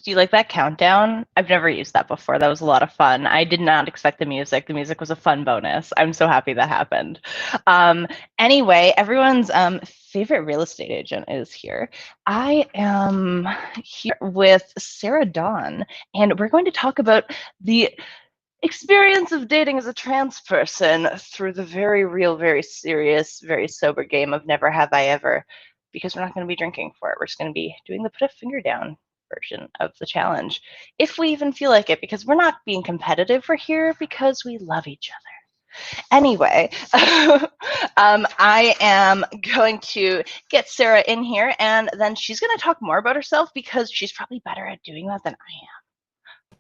Do you like that countdown? I've never used that before. That was a lot of fun. I did not expect the music. The music was a fun bonus. I'm so happy that happened. Um, anyway, everyone's favorite real estate agent is here. I am here with Sarah Dawn, and we're going to talk about the experience of dating as a trans person through the very real, very serious, very sober game of never have I ever, because we're not going to be drinking for it. We're just going to be doing the put a finger down version of the challenge, if we even feel like it, because we're not being competitive. We're here because we love each other. Anyway, I am going to get Sarah in here, and then she's going to talk more about herself because she's probably better at doing that than I am.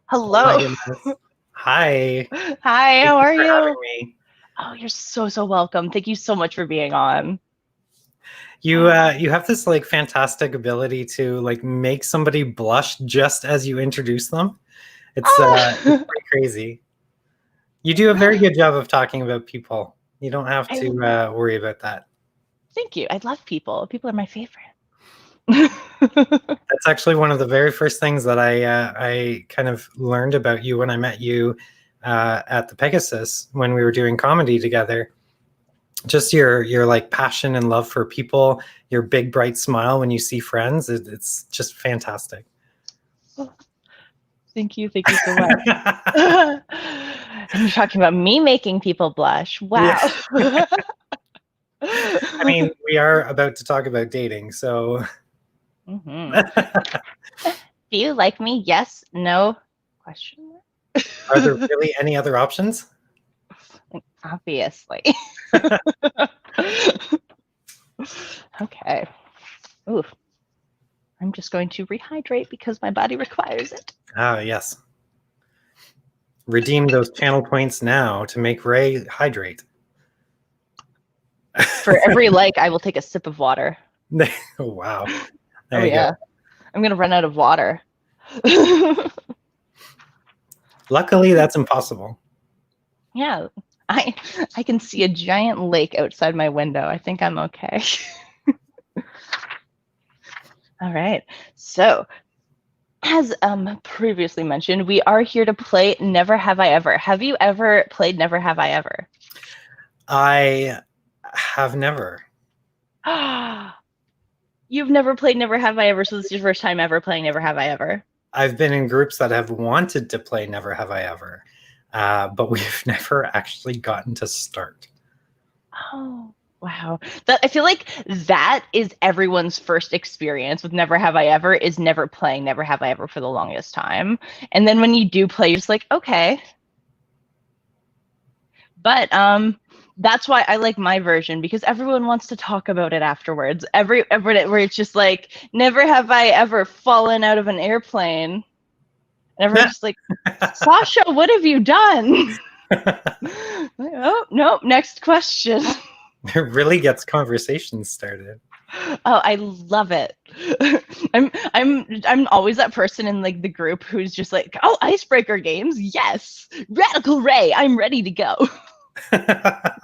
Hello. Oh my goodness. Hi. Hi, how are Thank you for having you? me. Oh, you're so welcome. Thank you so much for being on. You have this like fantastic ability to like make somebody blush just as you introduce them. It's pretty crazy. You do a very good job of talking about people. You don't have to worry about that. Thank you. I love people. People are my favorite. That's actually one of the very first things that I kind of learned about you when I met you at the Pegasus when we were doing comedy together. Just your like passion and love for people, your big bright smile when you see friends. It's just fantastic. Thank you so much. And you're talking about me making people blush. Wow. Yeah. I mean, we are about to talk about dating, so. Do you like me? Yes, no, question mark? Are there really any other options? Obviously. Okay. Ooh. I'm just going to rehydrate because my body requires it. Ah, yes. Redeem those channel points now to make Ray hydrate. For every like, I will take a sip of water. Wow. There you go. I'm going to run out of water. Luckily, that's impossible. Yeah. I can see a giant lake outside my window. I think I'm okay. All right. So, as previously mentioned, we are here to play Never Have I Ever. Have you ever played Never Have I Ever? I have never. You've never played Never Have I Ever, so this is your first time ever playing Never Have I Ever? I've been in groups that have wanted to play Never Have I Ever, but we've never actually gotten to start. Oh, wow. I feel like that is everyone's first experience with Never Have I Ever, is never playing Never Have I Ever for the longest time. And then when you do play, you're just like, okay. But that's why I like my version, because everyone wants to talk about it afterwards. Where it's just like, never have I ever fallen out of an airplane. And everyone's just like, Sasha, what have you done? Like, oh, no, next question. It really gets conversations started. Oh, I love it. I'm always that person in like the group who's just like, oh, icebreaker games, yes. Radical Ray, I'm ready to go. I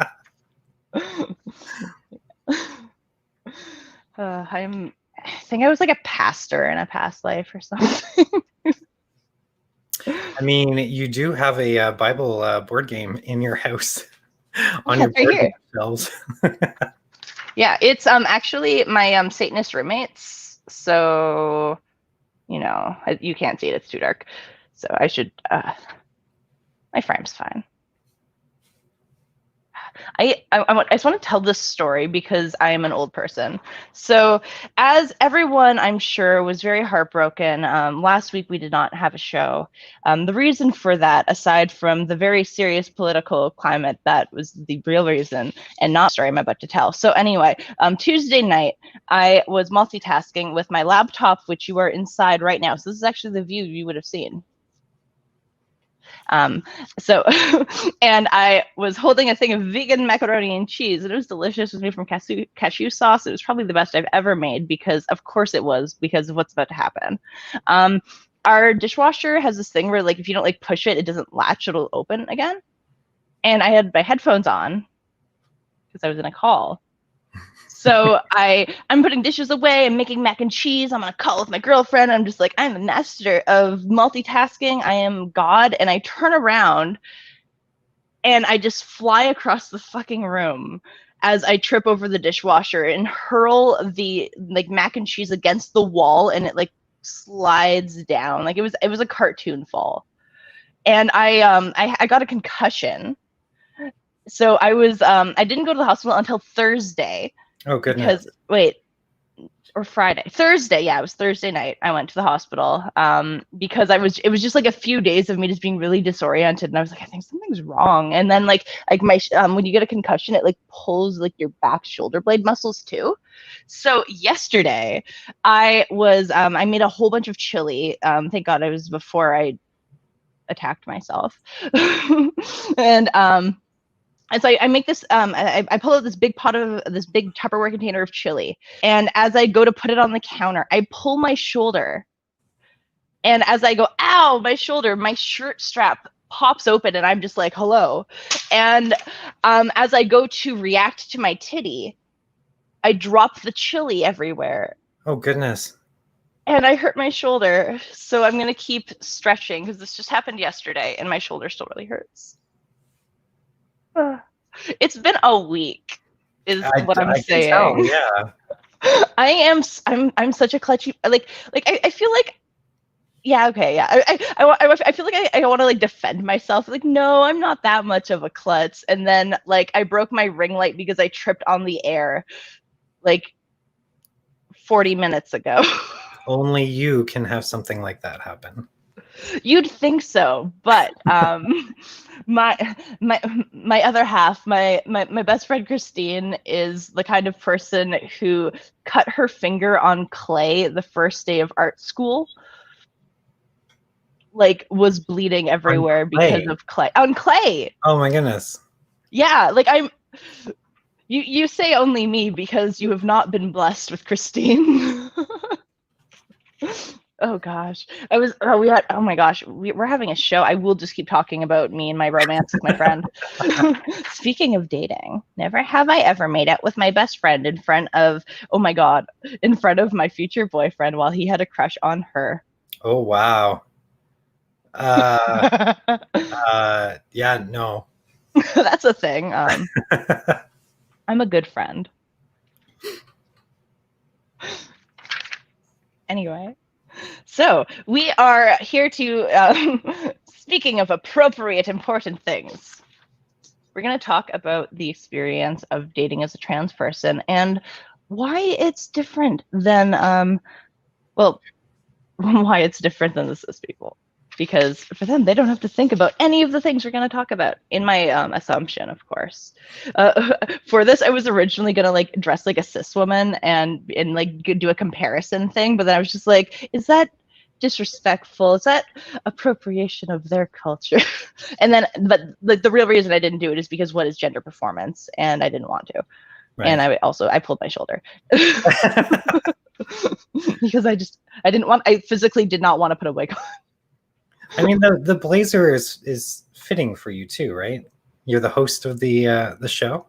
think I was like a pastor in a past life or something. I mean, you do have a Bible board game in your house on your board game shelves. Yeah, it's actually my Satanist roommates. So, you know, you can't see it; it's too dark. So I should. My frame's fine. I just want to tell this story because I am an old person. So, as everyone, I'm sure, was very heartbroken, last week we did not have a show. The reason for that, aside from the very serious political climate that was the real reason, and not the story I'm about to tell. So anyway, Tuesday night, I was multitasking with my laptop, which you are inside right now. So this is actually the view you would have seen. And I was holding a thing of vegan macaroni and cheese, and it was delicious. It was made from cashew sauce. It was probably the best I've ever made, because of course it was, because of what's about to happen. Our dishwasher has this thing where, like, if you don't like push it, it doesn't latch, it'll open again. And I had my headphones on because I was in a call. So I'm putting dishes away. I'm making mac and cheese. I'm on a call with my girlfriend. I'm just like, I'm a master of multitasking. I am God. And I turn around and I just fly across the fucking room as I trip over the dishwasher and hurl the like mac and cheese against the wall, and it like slides down. Like it was a cartoon fall. And I got a concussion. So I didn't go to the hospital until Thursday. Oh goodness. Because wait, or Friday. Thursday, yeah, it was Thursday night. I went to the hospital because it was just like a few days of me just being really disoriented, and I was like, I think something's wrong. And then like my when you get a concussion, it like pulls like your back shoulder blade muscles too. So yesterday, I made a whole bunch of chili. Thank God it was before I attacked myself, and so I make this, I pull out this big this big Tupperware container of chili. And as I go to put it on the counter, I pull my shoulder. And as I go, ow, my shoulder, my shirt strap pops open, and I'm just like, hello. And as I go to react to my titty, I drop the chili everywhere. Oh, goodness. And I hurt my shoulder. So I'm going to keep stretching because this just happened yesterday, and my shoulder still really hurts. It's been a week, is what I'm saying. Can tell, yeah. I'm such a clutchy, I feel like, yeah, okay, yeah. I feel like I want to like defend myself. Like, no, I'm not that much of a klutz. And then like I broke my ring light because I tripped on the air like 40 minutes ago. Only you can have something like that happen. You'd think so, but my other half, my best friend Christine, is the kind of person who cut her finger on clay the first day of art school. Like, was bleeding everywhere because of clay. On clay. Oh my goodness. Yeah, like you say only me because you have not been blessed with Christine. Oh gosh, oh my gosh, we're having a show. I will just keep talking about me and my romance with my friend. Speaking of dating, never have I ever made out with my best friend in front of, oh my God, in front of my future boyfriend while he had a crush on her. Oh wow. Yeah, no. That's a thing. I'm a good friend. Anyway. So we are here to, speaking of appropriate, important things, we're going to talk about the experience of dating as a trans person and why it's different than, why it's different than the cis people. Because for them, they don't have to think about any of the things we're going to talk about, in my assumption, of course. For this, I was originally going to like dress like a cis woman and like do a comparison thing, but then I was just like, is that disrespectful? Is that appropriation of their culture? And then, but like the real reason I didn't do it is because what is gender performance, and I didn't want to. Right. And I pulled my shoulder because I physically did not want to put a wig on. I mean, the blazer is fitting for you too, right? You're the host of the show.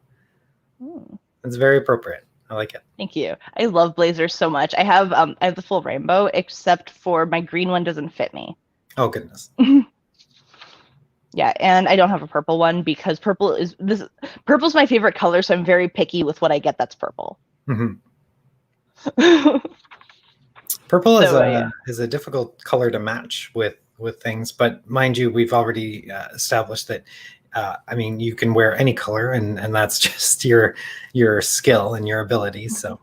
It's very appropriate. I like it. Thank you. I love blazers so much. I have the full rainbow, except for my green one doesn't fit me. Oh goodness. Yeah, and I don't have a purple one because purple's my favorite color, so I'm very picky with what I get that's purple. Mm-hmm. Purple is a difficult color to match with things, but mind you, we've already established that I mean, you can wear any color, and that's just your skill and your ability. So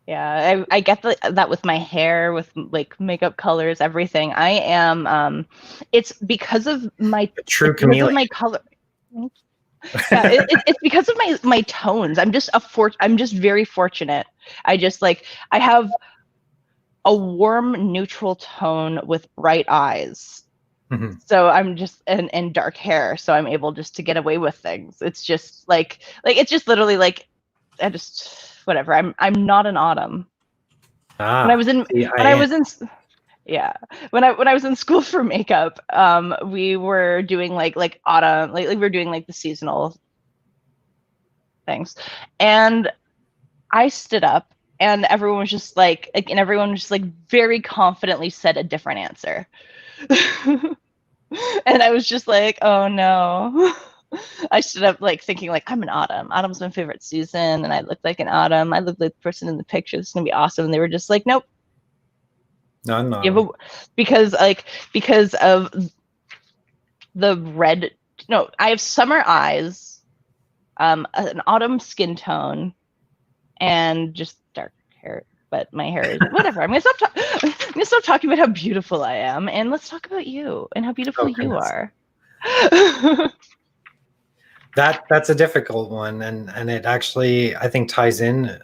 yeah, I get that with my hair, with like makeup colors, everything. I am it's because of my true chameleon. Of my color. Yeah, it's because of my tones. I'm just very fortunate. I have a warm neutral tone with bright eyes. Mm-hmm. So I'm just and dark hair, so I'm able just to get away with things. It's just like it's just literally like whatever. I'm not an autumn. When I was in school for makeup, we were doing like autumn, like we were doing like the seasonal things, and I stood up and everyone was just like, and everyone was just like very confidently said a different answer. And I was just like, oh no. I stood up like thinking like I'm an autumn. Autumn's my favorite season, and I look like an autumn. I look like the person in the picture. This is gonna be awesome. And they were just like, nope. No. Because of the red. No, I have summer eyes, an autumn skin tone, and just dark hair. But my hair is whatever. I'm gonna stop talking about how beautiful I am, and let's talk about you and how beautiful you are. That's a difficult one, and it actually, I think, ties in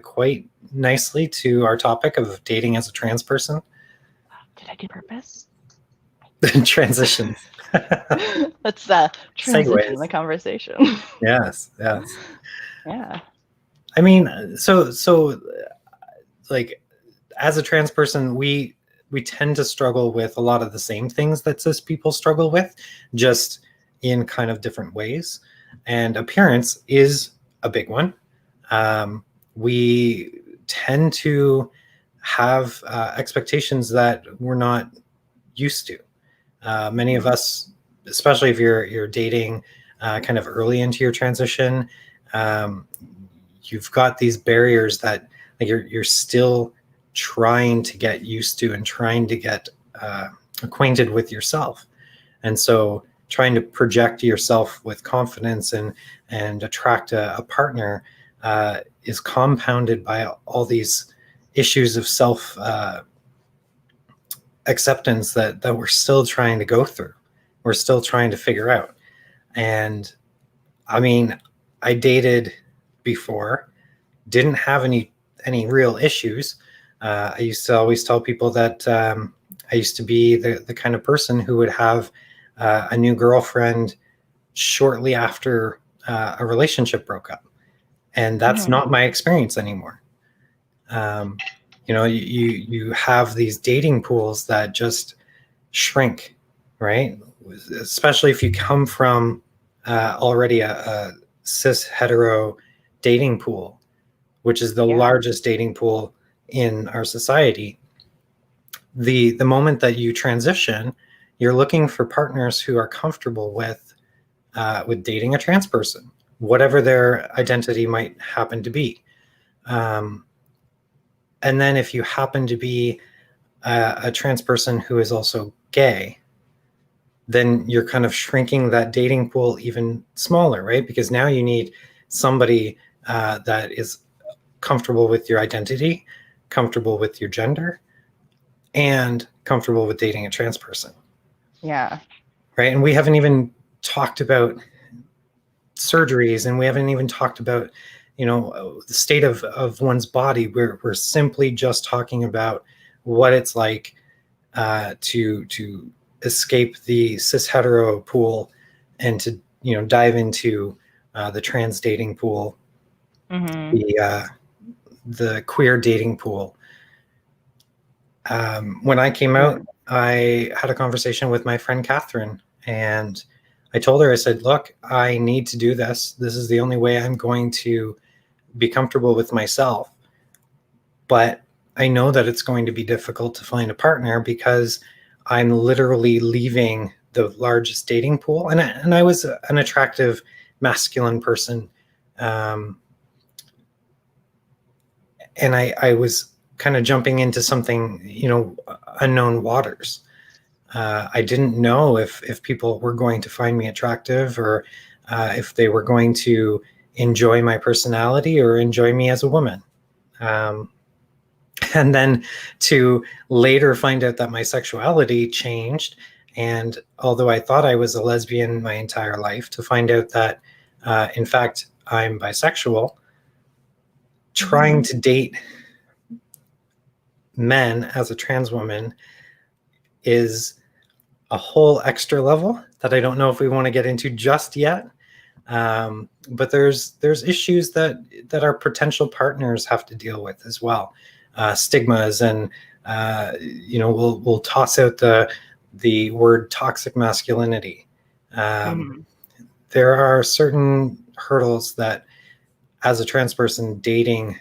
quite nicely to our topic of dating as a trans person. Did I do purpose? Transitions. Let's transition the conversation. Yes. Yeah. I mean, so like, as a trans person, we tend to struggle with a lot of the same things that cis people struggle with, just in kind of different ways. And appearance is a big one. We tend to have expectations that we're not used to. Many of us, especially if you're dating kind of early into your transition, you've got these barriers that like you're still trying to get used to and trying to get acquainted with yourself. And so trying to project yourself with confidence and attract a partner is compounded by all these issues of self acceptance that we're still trying to go through. We're still trying to figure out. And I mean, I dated before, didn't have any real issues. I used to always tell people that I used to be the kind of person who would have a new girlfriend shortly after a relationship broke up. And that's not my experience anymore. You have these dating pools that just shrink, right? Especially if you come from already a cis hetero dating pool, which is the largest dating pool in our society. The moment that you transition, you're looking for partners who are comfortable with dating a trans person, whatever their identity might happen to be. And then if you happen to be a trans person who is also gay, then you're kind of shrinking that dating pool even smaller, right? Because now you need somebody that is comfortable with your identity, comfortable with your gender, and comfortable with dating a trans person. Yeah. Right. And we haven't even talked about surgeries, and we haven't even talked about, the state of one's body. We're simply just talking about what it's like to escape the cis hetero pool and to, dive into the trans dating pool, the queer dating pool. When I came out, I had a conversation with my friend Catherine, and I told her, I said, look, I need to do this. This is the only way I'm going to be comfortable with myself. But I know that it's going to be difficult to find a partner because I'm literally leaving the largest dating pool. And I was an attractive masculine person. And I was kind of jumping into something, unknown waters. I didn't know if people were going to find me attractive, or if they were going to enjoy my personality or enjoy me as a woman. And then to later find out that my sexuality changed. And although I thought I was a lesbian my entire life, to find out that, in fact, I'm bisexual, trying to date men as a trans woman is a whole extra level that I don't know if we want to get into just yet. But there's issues that our potential partners have to deal with as well. Stigmas, and we'll toss out the word toxic masculinity. There are certain hurdles that, as a trans person dating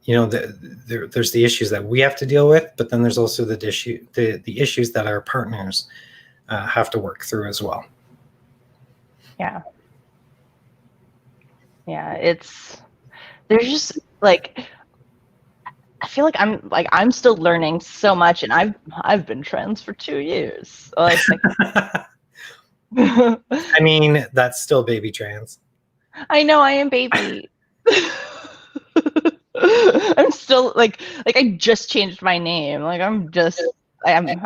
there's the issues that we have to deal with, but then there's also the issues that our partners have to work through as well. Yeah. There's just like, I feel like I'm still learning so much, and I've been trans for 2 years. Like I mean, that's still baby trans. I know, I am baby. I'm still like I just changed my name. Like I'm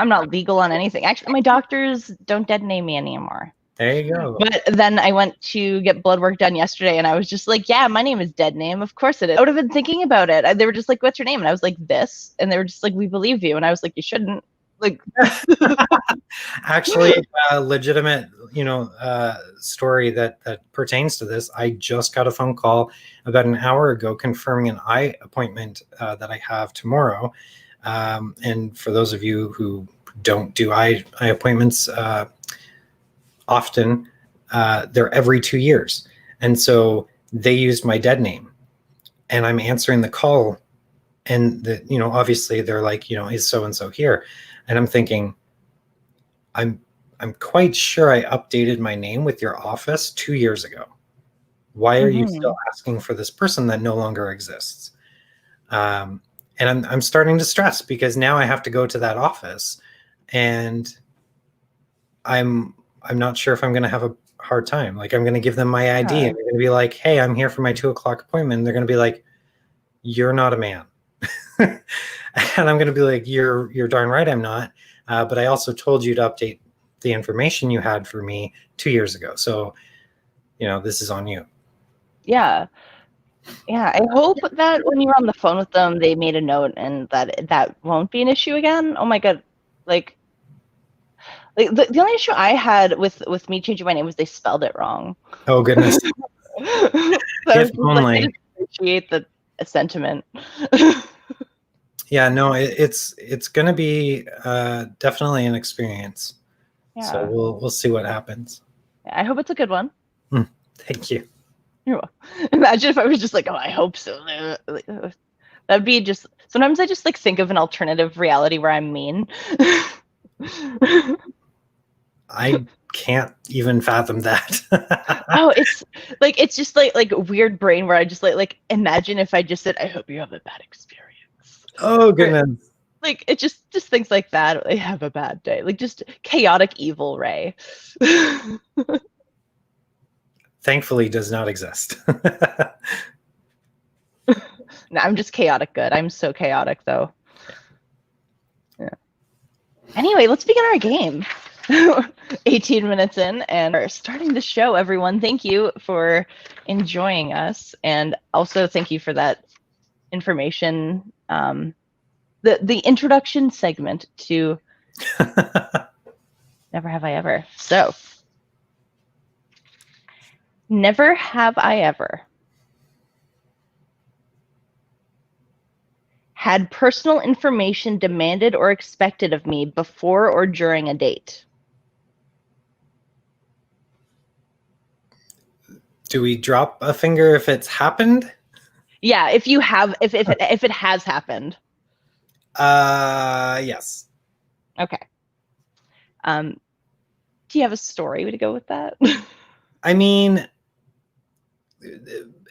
not legal on anything. Actually, my doctors don't dead name me anymore. There you go. But then I went to get blood work done yesterday, and I was just like, yeah, my name is dead name. Of course it is. I would have been thinking about it. They were just like, what's your name? And I was like, this. And they were just like, we believe you. And I was like, you shouldn't. Like, actually, legitimate, story that pertains to this. I just got a phone call about an hour ago confirming an eye appointment that I have tomorrow. And for those of you who don't do eye appointments often, they're every 2 years. And so they used my dead name, and I'm answering the call, and obviously they're like, is so-and-so here? And I'm thinking, I'm quite sure I updated my name with your office 2 years ago. Why are you still asking for this person that no longer exists? And I'm starting to stress, because now I have to go to that office, and I'm not sure if I'm going to have a hard time. Like, I'm going to give them my ID, and they're going to be like, hey, I'm here for my 2 o'clock appointment. And they're going to be like, you're not a man. And I'm going to be like, you're darn right I'm not. But I also told you to update the information you had for me 2 years ago. So, this is on you. Yeah. Yeah. I hope that when you're on the phone with them, they made a note, and that won't be an issue again. Oh my God. Like the only issue I had with me changing my name was they spelled it wrong. Oh, goodness. If only. I just appreciate the sentiment. Yeah, no, it's going to be definitely an experience. Yeah. So we'll see what happens. I hope it's a good one. Thank you. You're welcome. Imagine if I was just like, oh, I hope so. That'd be just. Sometimes I just like think of an alternative reality where I'm mean. I can't even fathom that. Oh, it's just like weird brain where I just like imagine if I just said, I hope you have a bad experience. Oh, goodness. Like, it just things like that. I have a bad day. Like, just chaotic evil Ray. Thankfully does not exist. No, I'm just chaotic good. I'm so chaotic, though. Yeah. Anyway, let's begin our game. 18 minutes in, and we're starting the show, everyone. Thank you for enjoying us, and also thank you for that information. The introduction segment to Never Have I Ever. So, never have I ever had personal information demanded or expected of me before or during a date. Do we drop a finger if it's happened? Yeah, if it has happened. Yes. Okay. Do you have a story to go with that? I mean,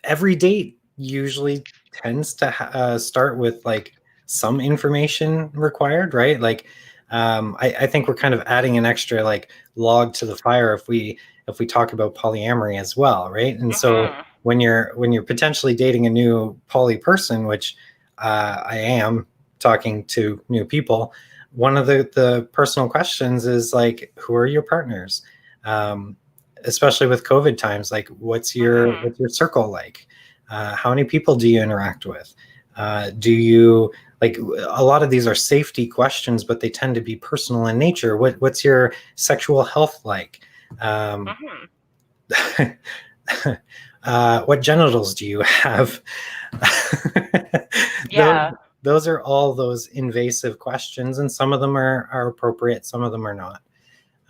every date usually tends to start with like some information required, right? Like, I think we're kind of adding an extra like log to the fire if we talk about polyamory as well, right? And so when you're potentially dating a new poly person, which I am talking to new people, one of the personal questions is like, who are your partners? Especially with COVID times, like what's your circle like? How many people do you interact with? Do you like, a lot of these are safety questions, but they tend to be personal in nature. What's your sexual health like? What genitals do you have? Yeah. Those are all those invasive questions, and some of them are appropriate, some of them are not.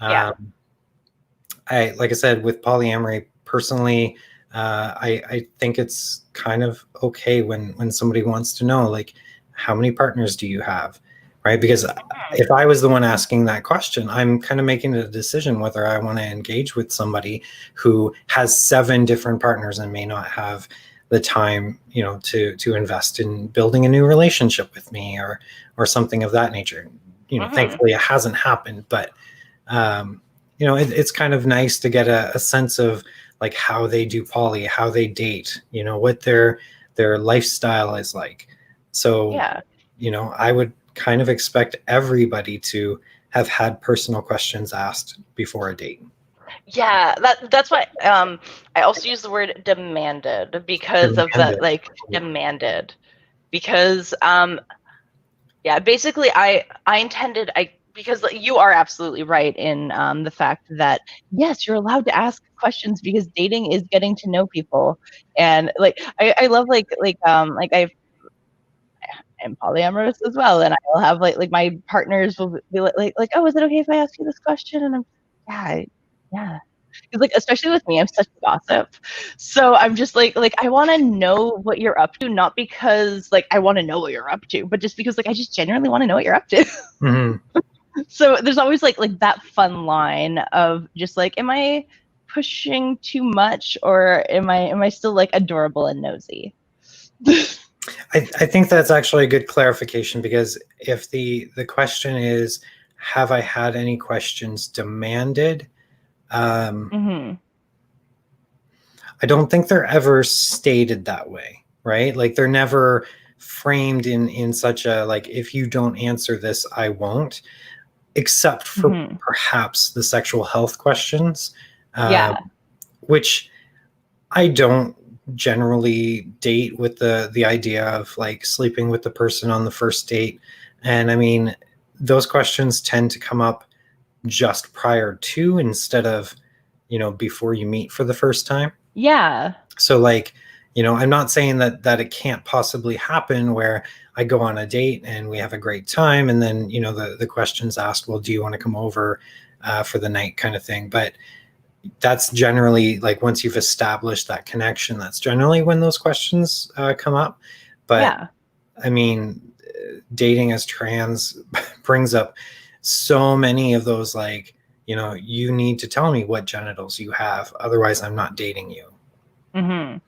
Yeah. Like I said, with polyamory, personally, I think it's kind of okay when somebody wants to know, like, how many partners do you have, right? Because if I was the one asking that question, I'm kind of making a decision whether I want to engage with somebody who has 7 different partners and may not have the time, to invest in building a new relationship with me, or something of that nature. Thankfully it hasn't happened, but it's kind of nice to get a sense of like how they do poly, how they date, what their lifestyle is like. So, Yeah. I would kind of expect everybody to have had personal questions asked before a date. Yeah, that's why I also use the word demanded because of Demanded. that, like demanded. Because yeah, basically I intended because you are absolutely right in the fact that yes, you're allowed to ask questions because dating is getting to know people. And like I love like I'm polyamorous as well, and I'll have like my partners will be like, oh, is it okay if I ask you this question? And I'm yeah, yeah. 'Cause, like, especially with me, I'm such a gossip. So I'm just like I wanna know what you're up to, not because, like, I wanna know what you're up to, but just because, like, I just genuinely wanna know what you're up to. Mm-hmm. So there's always, like that fun line of just, like, am I pushing too much or am I still, like, adorable and nosy? I think that's actually a good clarification, because if the question is, have I had any questions demanded? Mhm. I don't think they're ever stated that way, right? Like they're never framed in such a, like, if you don't answer this, I won't, except for Mhm. perhaps the sexual health questions, Yeah. which I don't generally date with the idea of like sleeping with the person on the first date. And I mean, those questions tend to come up just prior to, instead of, before you meet for the first time. Yeah. So like, I'm not saying that it can't possibly happen where I go on a date and we have a great time, and then the questions asked, well, do you want to come over for the night, kind of thing. But that's generally like, once you've established that connection, that's generally when those questions come up. But Yeah. I mean, dating as trans brings up so many of those, like, you need to tell me what genitals you have, otherwise I'm not dating you. Mhm.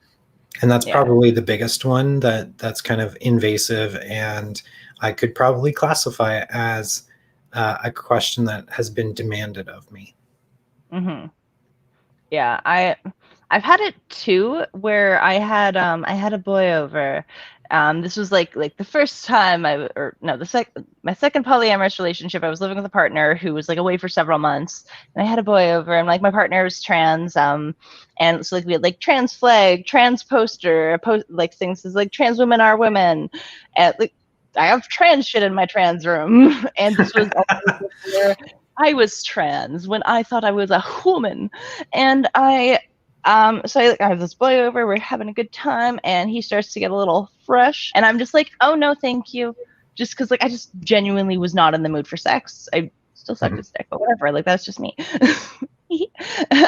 And that's Yeah. probably the biggest one that's kind of invasive, and I could probably classify it as a question that has been demanded of me. Mhm. Yeah, I've had it too where I had a boy over. This was like the first time or no, my second polyamorous relationship. I was living with a partner who was like away for several months, and I had a boy over, and like my partner was trans, and so like we had like trans flag, trans poster, like things is like trans women are women, and like I have trans shit in my trans room, and this was also before I was trans when I thought I was a woman. And I have this boy over, we're having a good time, and he starts to get a little fresh, and I'm just like, oh no, thank you. Just because like I just genuinely was not in the mood for sex. I still sucked his dick, but whatever, like that's just me.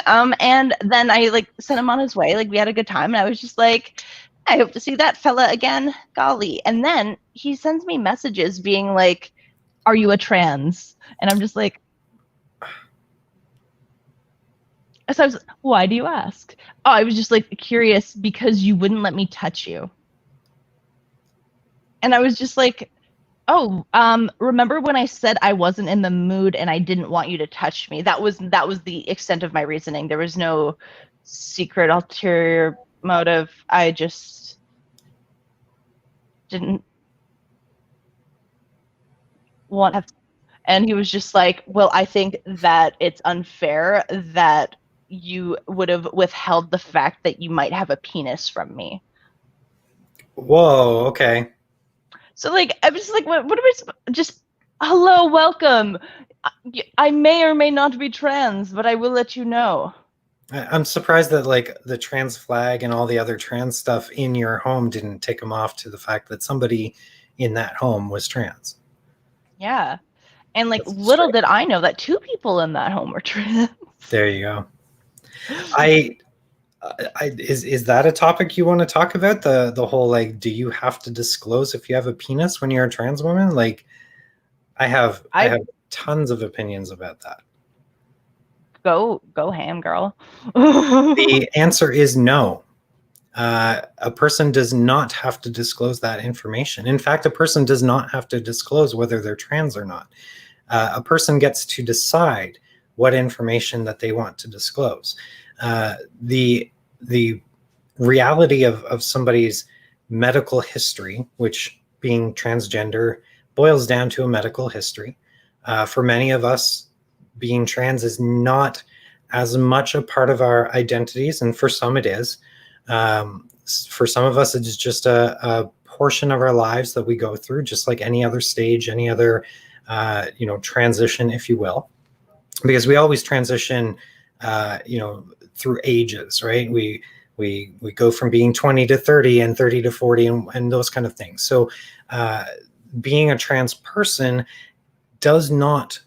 And then I like sent him on his way, like we had a good time, and I was just like, I hope to see that fella again, golly. And then he sends me messages being like, are you a trans? And I'm just like, so I was, why do you ask? Oh, I was just like curious because you wouldn't let me touch you. And I was just like, oh, remember when I said I wasn't in the mood and I didn't want you to touch me? That was the extent of my reasoning. There was no secret ulterior motive. I just didn't want to have. And he was just like, well, I think that it's unfair that you would have withheld the fact that you might have a penis from me. Whoa, okay. So like I was just like, what am I just hello, welcome. I may or may not be trans, but I will let you know. I'm surprised that like the trans flag and all the other trans stuff in your home didn't take them off to the fact that somebody in that home was trans. Yeah. And like That's little strange. did I know that 2 people in that home were trans. There you go. I Is that a topic you want to talk about? The whole like, do you have to disclose if you have a penis when you're a trans woman? Like, I have tons of opinions about that. Go ham, girl. The answer is no. A person does not have to disclose that information. In fact, a person does not have to disclose whether they're trans or not. A person gets to decide what information that they want to disclose. The reality of somebody's medical history, which being transgender boils down to a medical history. For many of us, being trans is not as much a part of our identities, and for some it is. For some of us, it's just a portion of our lives that we go through, just like any other stage, any other, transition, if you will, because we always transition, through ages, right? We go from being 20 to 30 and 30 to 40 and those kind of things. So being a trans person does not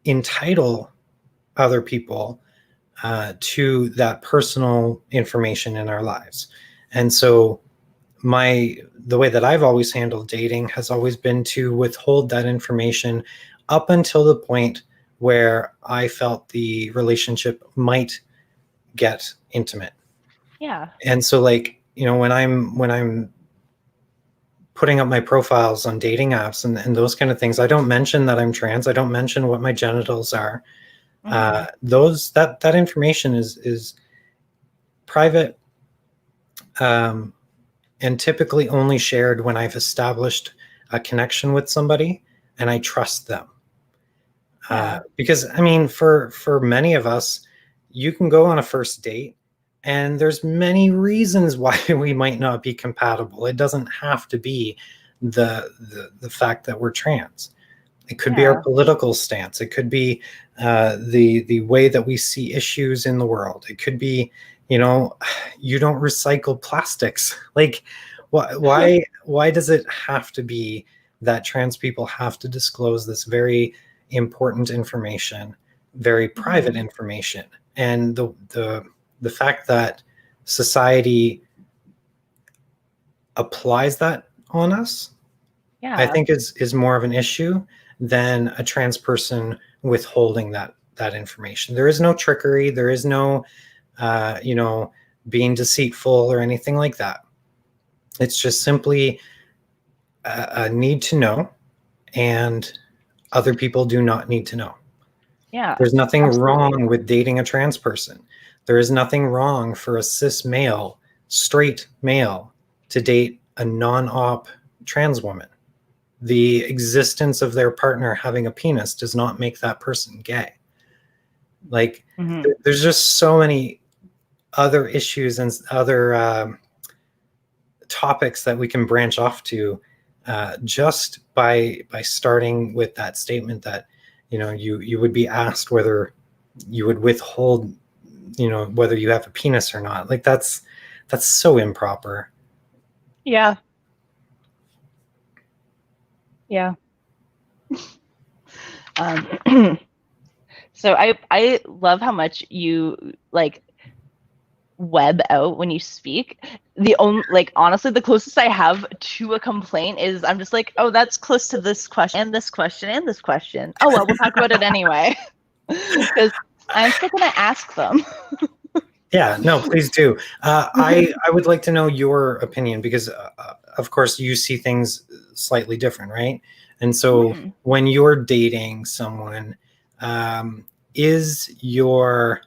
entitle other people to that personal information in our lives. And so the way that I've always handled dating has always been to withhold that information up until the point where I felt the relationship might get intimate. Yeah. And so like, when I'm putting up my profiles on dating apps and those kind of things, I don't mention that I'm trans. I don't mention what my genitals are. That information is private, and typically only shared when I've established a connection with somebody and I trust them. Because I mean, for many of us, you can go on a first date and there's many reasons why we might not be compatible. It doesn't have to be the fact that we're trans. It could be our political stance. It could be the way that we see issues in the world. It could be, you don't recycle plastics. Like, why does it have to be that trans people have to disclose this very important information, very private information? And the fact that society applies that on us, I think is more of an issue than a trans person withholding that information. There is no trickery. There is no, being deceitful or anything like that. It's just simply a need to know, and other people do not need to know. Yeah. There's nothing wrong with dating a trans person. There is nothing wrong for a cis male, straight male, to date a non-op trans woman. The existence of their partner having a penis does not make that person gay. Like, there's just so many other issues and other topics that we can branch off to just by starting with that statement that, you would be asked whether you would withhold, whether you have a penis or not. Like, that's so improper. Yeah. Yeah. So I love how much you like web out when you speak. The only, like, honestly, the closest I have to a complaint is I'm just like, oh, that's close to this question and this question and this question. Oh, well, we'll talk about it anyway. Because I'm still going to ask them. Yeah, no, please do. I would like to know your opinion because, of course, you see things slightly different, right? And so when you're dating someone, is your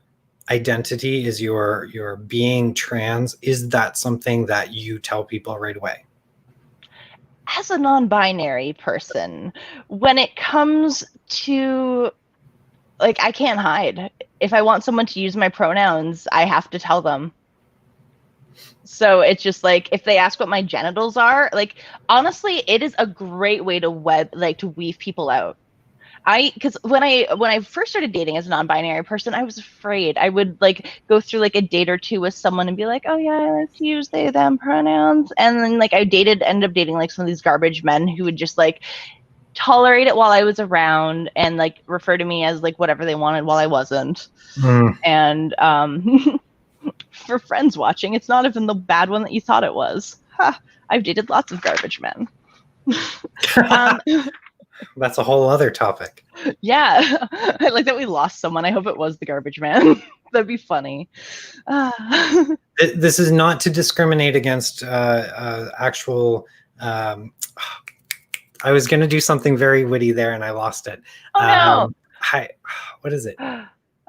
identity, is your being trans, is that something that you tell people right away? As a non-binary person, when it comes to, like, I can't hide. If I want someone to use my pronouns, I have to tell them. So it's just like, if they ask what my genitals are, like, honestly, it is a great way to weave people out. Because when I first started dating as a non-binary person, I was afraid. I would like go through like a date or two with someone and be like, oh yeah, I like to use they them pronouns, and then like ended up dating like some of these garbage men who would just like tolerate it while I was around and like refer to me as like whatever they wanted while I wasn't. And For friends watching, it's not even the bad one that you thought it was. Ha, I've dated lots of garbage men. That's a whole other topic. Yeah, I like that we lost someone. I hope it was the garbage man. That'd be funny. This is not to discriminate against actual. I was going to do something very witty there, and I lost it. Oh no! Hi, what is it?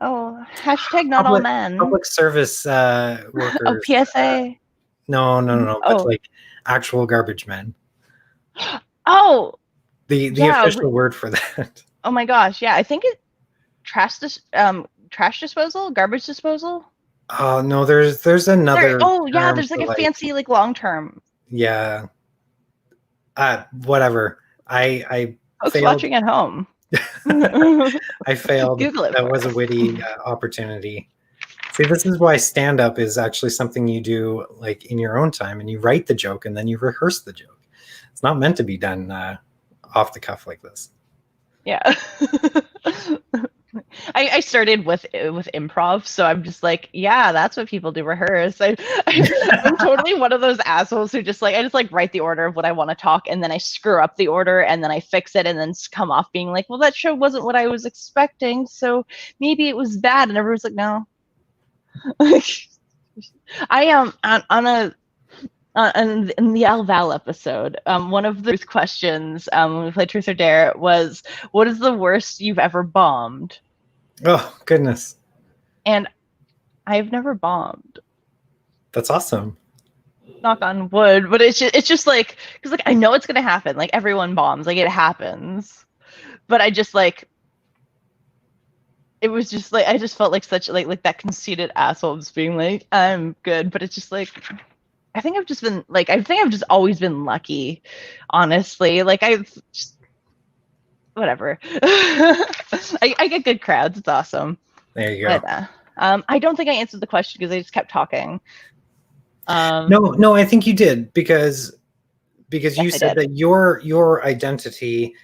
Oh, hashtag not all men. Public service workers. Oh, PSA. No. But like actual garbage men. Oh. The official word for that. Oh my gosh! Yeah, I think it trash disposal, garbage disposal. Oh no, there's another. There's like a fancy like long term. Yeah. Whatever. I Folks failed. Watching at home. I failed. Google it. That was a witty opportunity. See, this is why stand-up is actually something you do like in your own time, and you write the joke and then you rehearse the joke. It's not meant to be done off the cuff like this. Yeah. I started with improv, so I'm just like, yeah, that's what people do, rehearse. I'm totally one of those assholes who just like, I just like write the order of what I want to talk, and then I screw up the order, and then I fix it, and then come off being like, well, that show wasn't what I was expecting, so maybe it was bad, and everyone's like, no. I am in the Alval episode, one of the questions when we played Truth or Dare was, what is the worst you've ever bombed? Oh, goodness. And I've never bombed. That's awesome. Knock on wood. But it's just like, because like I know it's going to happen. Like everyone bombs. Like it happens. But I just like, it was just like, I just felt like such like that conceited asshole just being like, I'm good. But it's just like, I think I've just always been lucky, honestly. Like I've just, whatever. I get good crowds. It's awesome. There you go. But, I don't think I answered the question because I just kept talking. No, I think you did because you said that your identity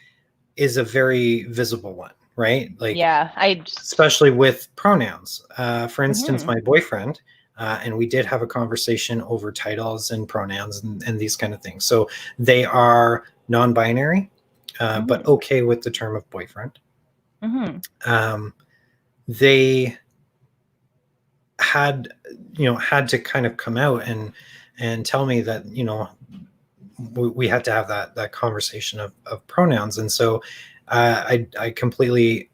is a very visible one, right? Like, yeah, especially with pronouns. For instance, my boyfriend. And we did have a conversation over titles and pronouns and these kind of things. So they are non-binary, but okay with the term of boyfriend. They had to kind of come out and tell me that, we had to have that conversation of pronouns. And so I completely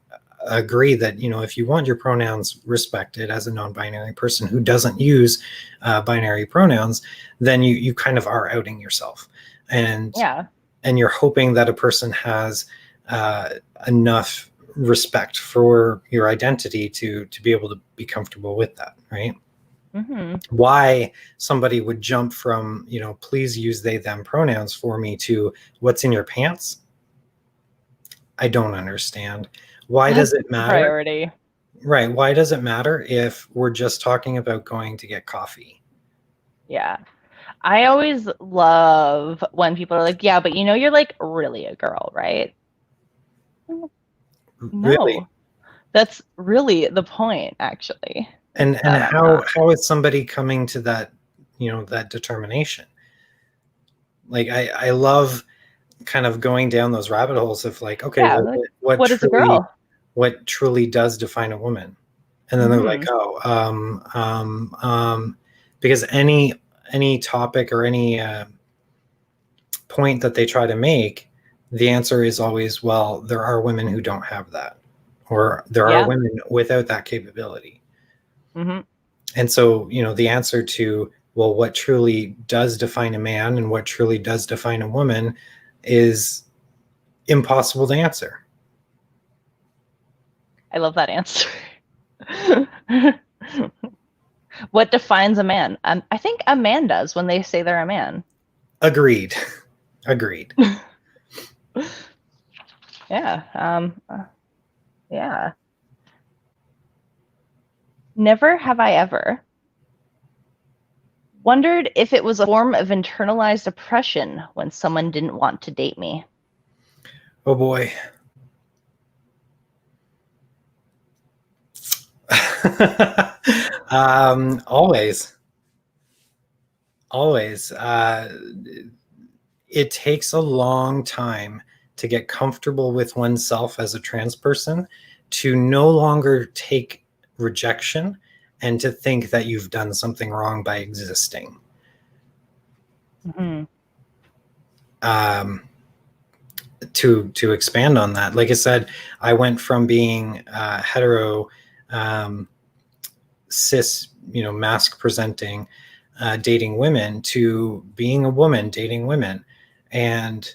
agree that, if you want your pronouns respected as a non-binary person who doesn't use binary pronouns, then you kind of are outing yourself, and you're hoping that a person has enough respect for your identity to be able to be comfortable with that, right? Why somebody would jump from please use they them pronouns for me to what's in your pants, I don't understand. Why does it matter? Priority. Right. Why does it matter if we're just talking about going to get coffee? Yeah. I always love when people are like, yeah, but you're like really a girl, right? Really? No. That's really the point, actually. And how is somebody coming to that, that determination? Like I love kind of going down those rabbit holes of like, okay, what is a girl? What truly does define a woman? And then they're like, because any topic or any point that they try to make, the answer is always, well, there are women who don't have that, or there are women without that capability. And so, the answer to, well, what truly does define a man and what truly does define a woman is impossible to answer. I love that answer. What defines a man? I think a man does when they say they're a man. Agreed. Yeah. Yeah. Never have I ever wondered if it was a form of internalized oppression when someone didn't want to date me. Oh boy. Always, always. It takes a long time to get comfortable with oneself as a trans person, to no longer take rejection and to think that you've done something wrong by existing. Mm-hmm. To expand on that, like I said, I went from being hetero, cis, mask presenting, dating women, to being a woman dating women, and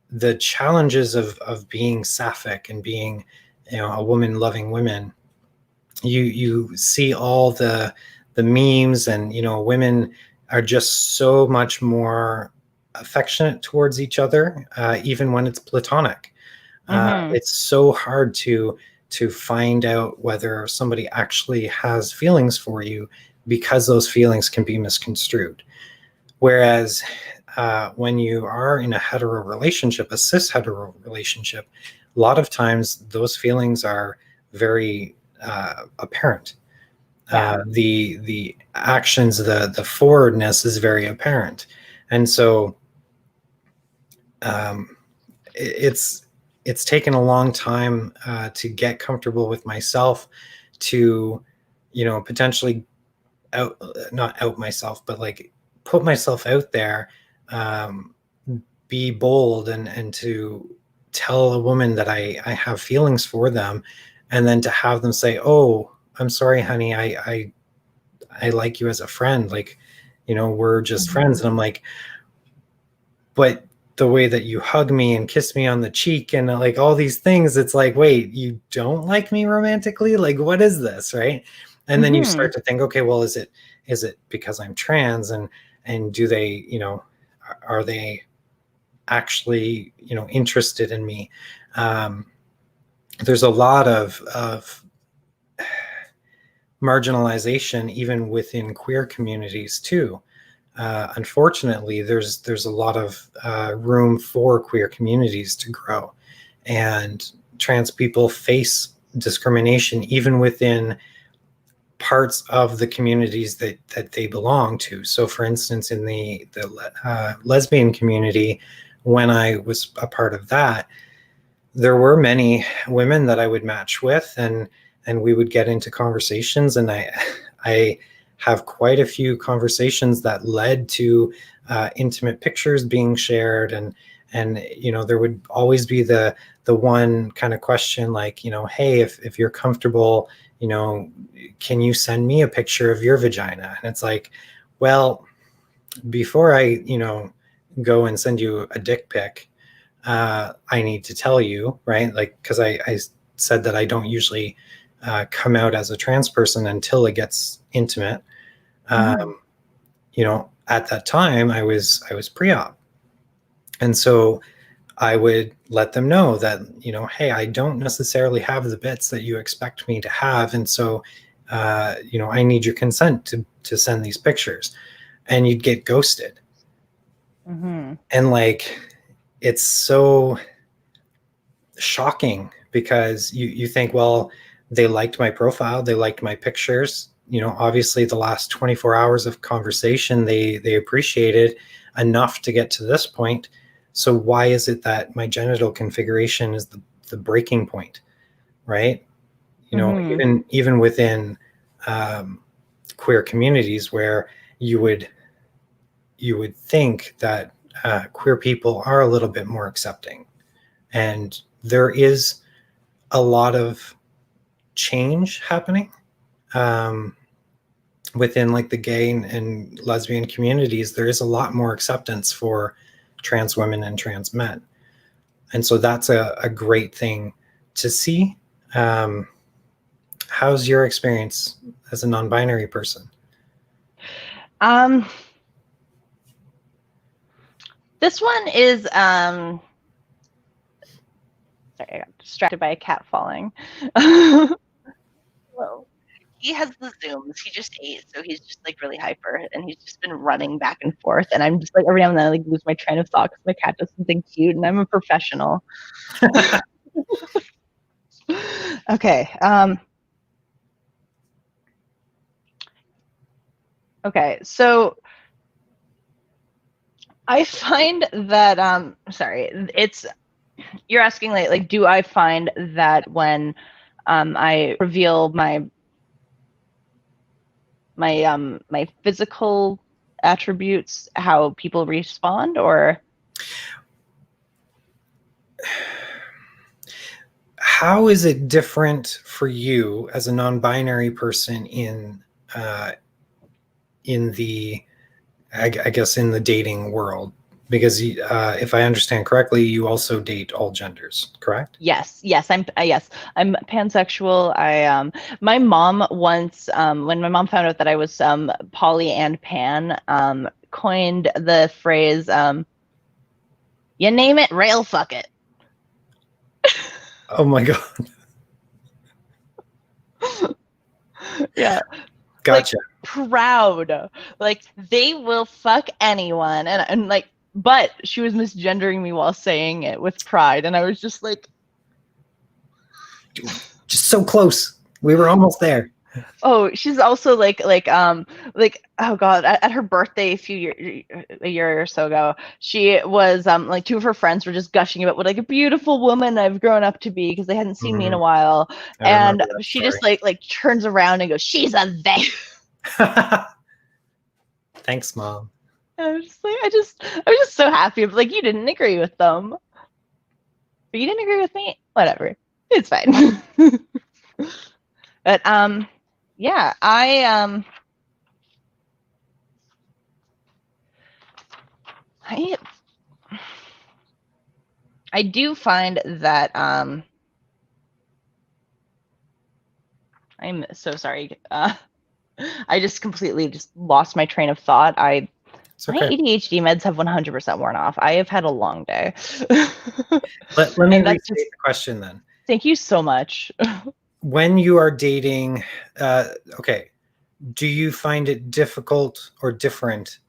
the challenges of being sapphic and being, a woman loving women. You see all the memes, and women are just so much more affectionate towards each other, even when it's platonic. Mm-hmm. It's so hard to find out whether somebody actually has feelings for you, because those feelings can be misconstrued. Whereas when you are in a hetero relationship, a cis hetero relationship, a lot of times those feelings are very apparent. Yeah. The actions, the forwardness is very apparent, and so um, it's taken a long time to get comfortable with myself, to potentially out not out myself, but like put myself out there, um, be bold, and to tell a woman that I have feelings for them, and then to have them say, "Oh, I'm sorry, honey, I like you as a friend, like, we're just Mm-hmm. friends." And I'm like, but the way that you hug me and kiss me on the cheek and like all these things, it's like, wait, you don't like me romantically? Like, what is this, right? And then you Mm-hmm. start to think, okay, well, is it because I'm trans, and do they, are they actually, interested in me? Um, there's a lot of marginalization even within queer communities too. Unfortunately, there's a lot of room for queer communities to grow, and trans people face discrimination even within parts of the communities that they belong to. So, for instance, in the lesbian community, when I was a part of that, there were many women that I would match with, and we would get into conversations, and I have quite a few conversations that led to intimate pictures being shared, and there would always be the one kind of question, like, hey, if you're comfortable, can you send me a picture of your vagina? And it's like, well, before I go and send you a dick pic, I need to tell you, right? Like, because I said that I don't usually come out as a trans person until it gets intimate. Mm-hmm. At that time, I was pre-op, and so I would let them know that, hey, I don't necessarily have the bits that you expect me to have, and so I need your consent to send these pictures, and you'd get ghosted, Mm-hmm. and like, it's so shocking, because you think, well, they liked my profile, they liked my pictures, obviously the last 24 hours of conversation they appreciated enough to get to this point. So why is it that my genital configuration is the breaking point, right? Mm-hmm. Even within um, queer communities, where you would think that queer people are a little bit more accepting, and there is a lot of change happening um, within like the gay and lesbian communities. There is a lot more acceptance for trans women and trans men, and so that's a great thing to see. um, how's your experience as a non-binary person? Um, this one is sorry, I got distracted by a cat falling. Well, he has the zooms. He just ate, so he's just like really hyper, and he's just been running back and forth. And I'm just like every now and then I like lose my train of thought because my cat does something cute, and I'm a professional. Okay. Okay, so I find that sorry, it's you're asking like do I find that when I reveal my physical attributes how people respond, or how is it different for you as a non-binary person in the I guess in the dating world? Because if I understand correctly, you also date all genders, correct? yes, I'm pansexual. My mom once when my mom found out that I was poly and pan, coined the phrase you name it, rail fuck it. Oh my God. Yeah. Gotcha. Like proud. Like they will fuck anyone. And like, but she was misgendering me while saying it with pride. And I was just like, Just so close. We were almost there. oh, she's also like oh god, at her birthday a year or so ago, she was like two of her friends were just gushing about what like a beautiful woman I've grown up to be because they hadn't seen me in a while, I and remember that she story. just like turns around and goes, "She's a they." Thanks, Mom. I was just like, I was just so happy. Like you didn't agree with them, but you didn't agree with me. Whatever, it's fine. But yeah, I I do find that I'm so sorry. I just completely just lost my train of thought. My ADHD meds have 100% worn off. I have had a long day. Let me And restate that's just, the question then. thank you so much. When you are dating, okay, do you find it difficult or different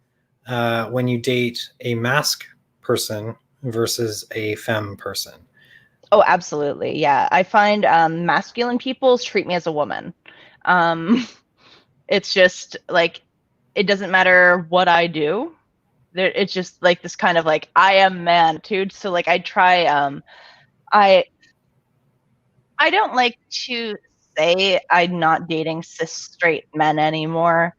when you date a masc person versus a femme person? Oh, absolutely. Yeah. I find masculine people treat me as a woman. It's just like, it doesn't matter what I do. It's just like this kind of like, I am man attitude. So like I try, I I don't like to say I'm not dating cis straight men anymore,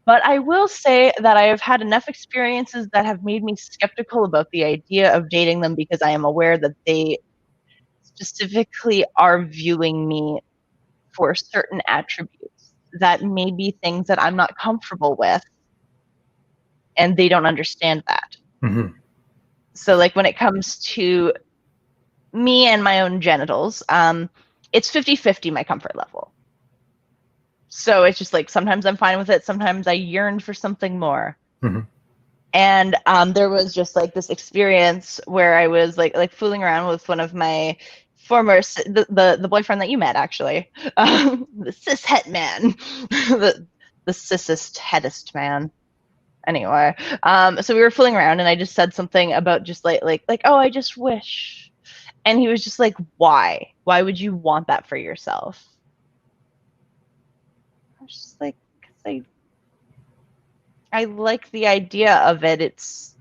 but I will say that I have had enough experiences that have made me skeptical about the idea of dating them because I am aware that they specifically are viewing me for certain attributes that may be things that I'm not comfortable with, and they don't understand that. Mm-hmm. So, like, when it comes to me and my own genitals, it's 50-50 my comfort level. So it's just like sometimes I'm fine with it, sometimes I yearn for something more. Mm-hmm. And there was just like this experience where I was like fooling around with one of my former the boyfriend that you met actually, the cis het man, the cissest headest man. Anyway, so we were fooling around, and I just said something about just like oh, I just wish, and he was just like, why? Why would you want that for yourself? I was just like, 'cause I like the idea of it. It's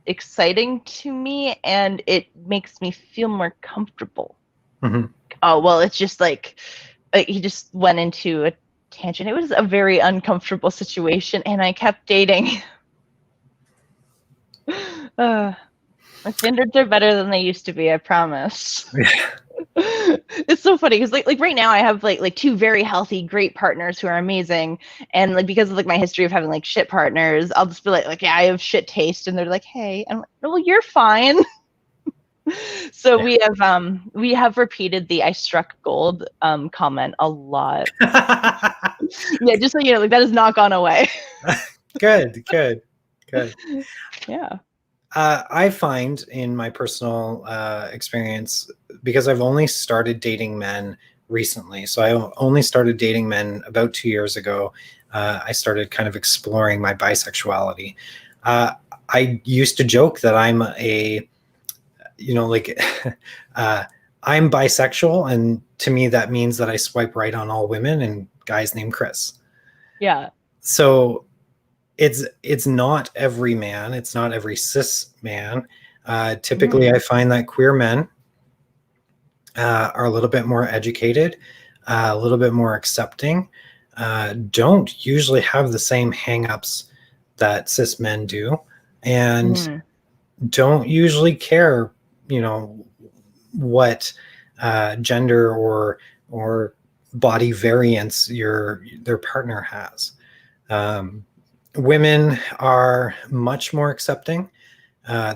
exciting to me and it makes me feel more comfortable. Mm-hmm. Oh, well, it's just like he just went into a tangent. It was a very uncomfortable situation and I kept dating. My standards are better than they used to be, I promise. It's so funny because like right now I have like two very healthy, great partners who are amazing, and like because of like my history of having like shit partners, I'll just be like yeah, I have shit taste, and they're like, hey, and I'm like, well, you're fine. So we have repeated the "I struck gold" comment a lot. Yeah, just so you know, like that has not gone away. Good. Yeah. I find in my personal experience, because I've only started dating men recently, so I only started dating men about 2 years ago. I started kind of exploring my bisexuality. I used to joke that I'm like, I'm bisexual, and to me that means that I swipe right on all women and guys named Chris. Yeah. So it's not every man. It's not every cis man. Typically, Mm. I find that queer men are a little bit more educated, a little bit more accepting, don't usually have the same hangups that cis men do, and Mm. don't usually care, what gender or body variance their partner has. Women are much more accepting.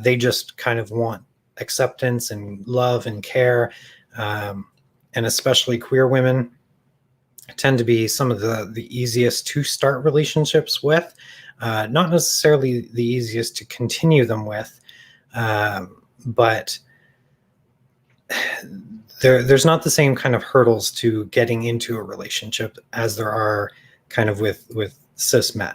They just kind of want acceptance and love and care. And especially queer women tend to be some of the easiest to start relationships with, not necessarily the easiest to continue them with, but there's not the same kind of hurdles to getting into a relationship as there are kind of with cis men.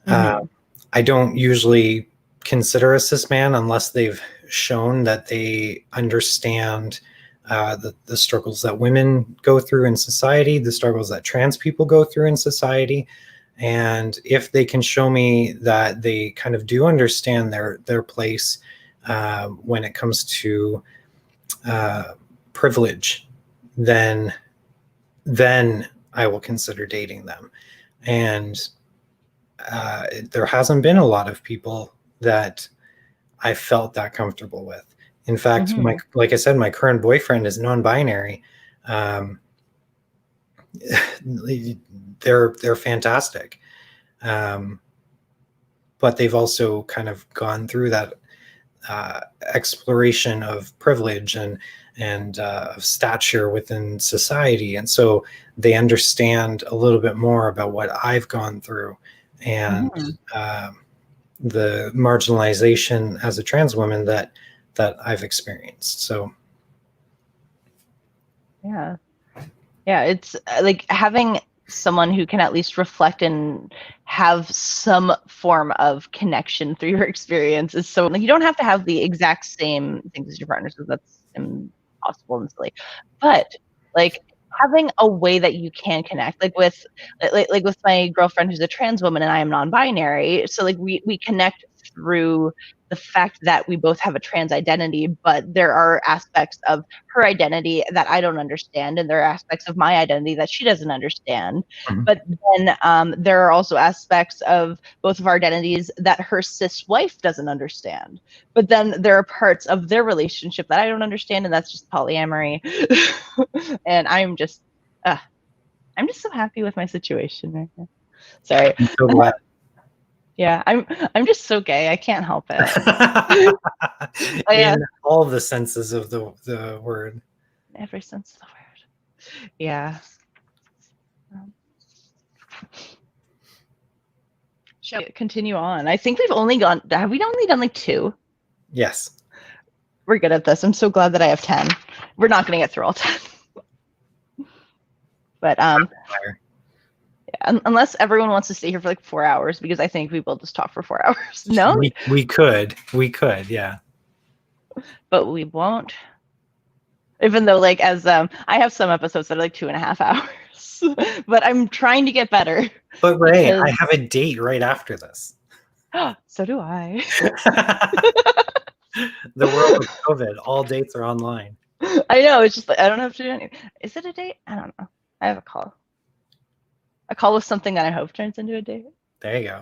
Mm-hmm. I don't usually consider a cis man unless they've shown that they understand the struggles that women go through in society, the struggles that trans people go through in society. And if they can show me that they kind of do understand their place when it comes to privilege, then I will consider dating them. And there hasn't been a lot of people that I felt that comfortable with. In fact, Mm-hmm. like I said, my current boyfriend is non-binary. Um, they're fantastic, but they've also kind of gone through that exploration of privilege and of stature within society, and so they understand a little bit more about what I've gone through, and Mm-hmm. the marginalization as a trans woman that I've experienced. So Yeah. Yeah, it's like having someone who can at least reflect and have some form of connection through your experience is so like you don't have to have the exact same things as your partner, so that's impossible and silly. But like having a way that you can connect, like with my girlfriend who's a trans woman and I am non-binary, so like we connect through the fact that we both have a trans identity, but there are aspects of her identity that I don't understand, and there are aspects of my identity that she doesn't understand. Mhm. But then there are also aspects of both of our identities that her cis wife doesn't understand. But then there are parts of their relationship that I don't understand, and that's just polyamory. And I'm just so happy with my situation right now. Sorry. I'm so glad. Yeah, I'm just so gay. I can't help it. Oh, yeah, In all the senses of the word. every sense of the word. Yeah. Um, Shall we continue on? I think have we only done like 2? Yes. We're good at this. I'm so glad that I have 10. We're not going to get through all 10. But unless everyone wants to stay here for like 4 hours, because I think we will just talk for 4 hours. No, we could, yeah. but we won't. Even though, like, as I have some episodes that are like 2.5 hours, but I'm trying to get better. But Ray, Because... I have a date right after this. So do I. The world of COVID, all dates are online. I know. It's just like I don't have to do anything. Is it a date? I don't know. I have a call. A call with something that I hope turns into a date. There you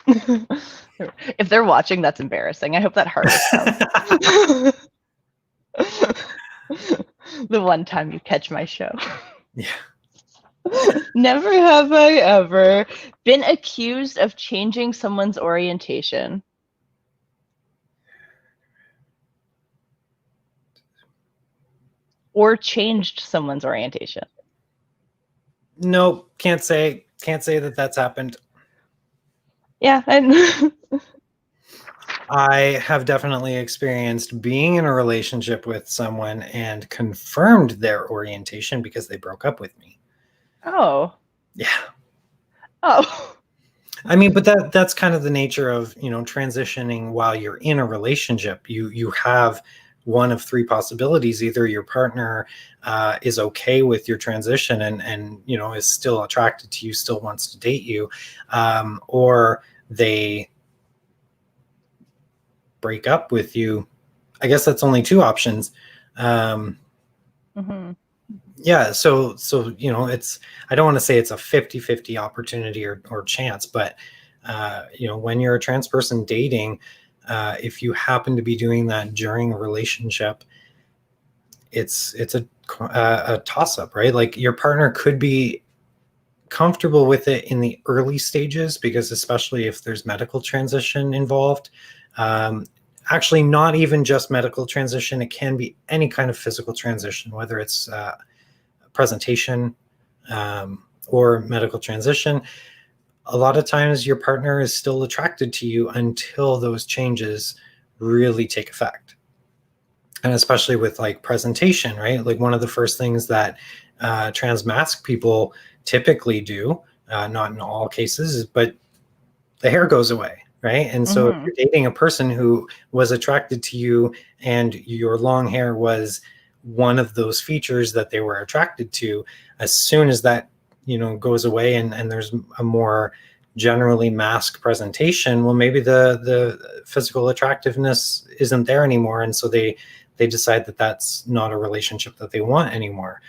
go. If they're watching, that's embarrassing. I hope that harvest counts. The one time you catch my show. Yeah. Never have I ever been accused of changing someone's orientation. Or changed someone's orientation. Nope, can't say that that's happened. Yeah, and I have definitely experienced being in a relationship with someone and confirmed their orientation because they broke up with me. Oh. Yeah. Oh. I mean, but that's kind of the nature of, transitioning while you're in a relationship. You have one of three possibilities. Either your partner is okay with your transition and is still attracted to you, still wants to date you, or they break up with you. I guess that's only two options. Mm-hmm. Yeah, so it's, I don't want to say it's a 50-50 opportunity or chance, but when you're a trans person dating, if you happen to be doing that during a relationship, it's a toss-up, right? Like, your partner could be comfortable with it in the early stages, because especially if there's medical transition involved, actually not even just medical transition, it can be any kind of physical transition, whether it's presentation or medical transition. A lot of times your partner is still attracted to you until those changes really take effect. And especially with like presentation, right? Like, one of the first things that trans masc people typically do, not in all cases, but the hair goes away, right? And so if you're dating a person who was attracted to you and your long hair was one of those features that they were attracted to, as soon as that goes away and there's a more generally masked presentation, well, maybe the physical attractiveness isn't there anymore, and so they decide that that's not a relationship that they want anymore.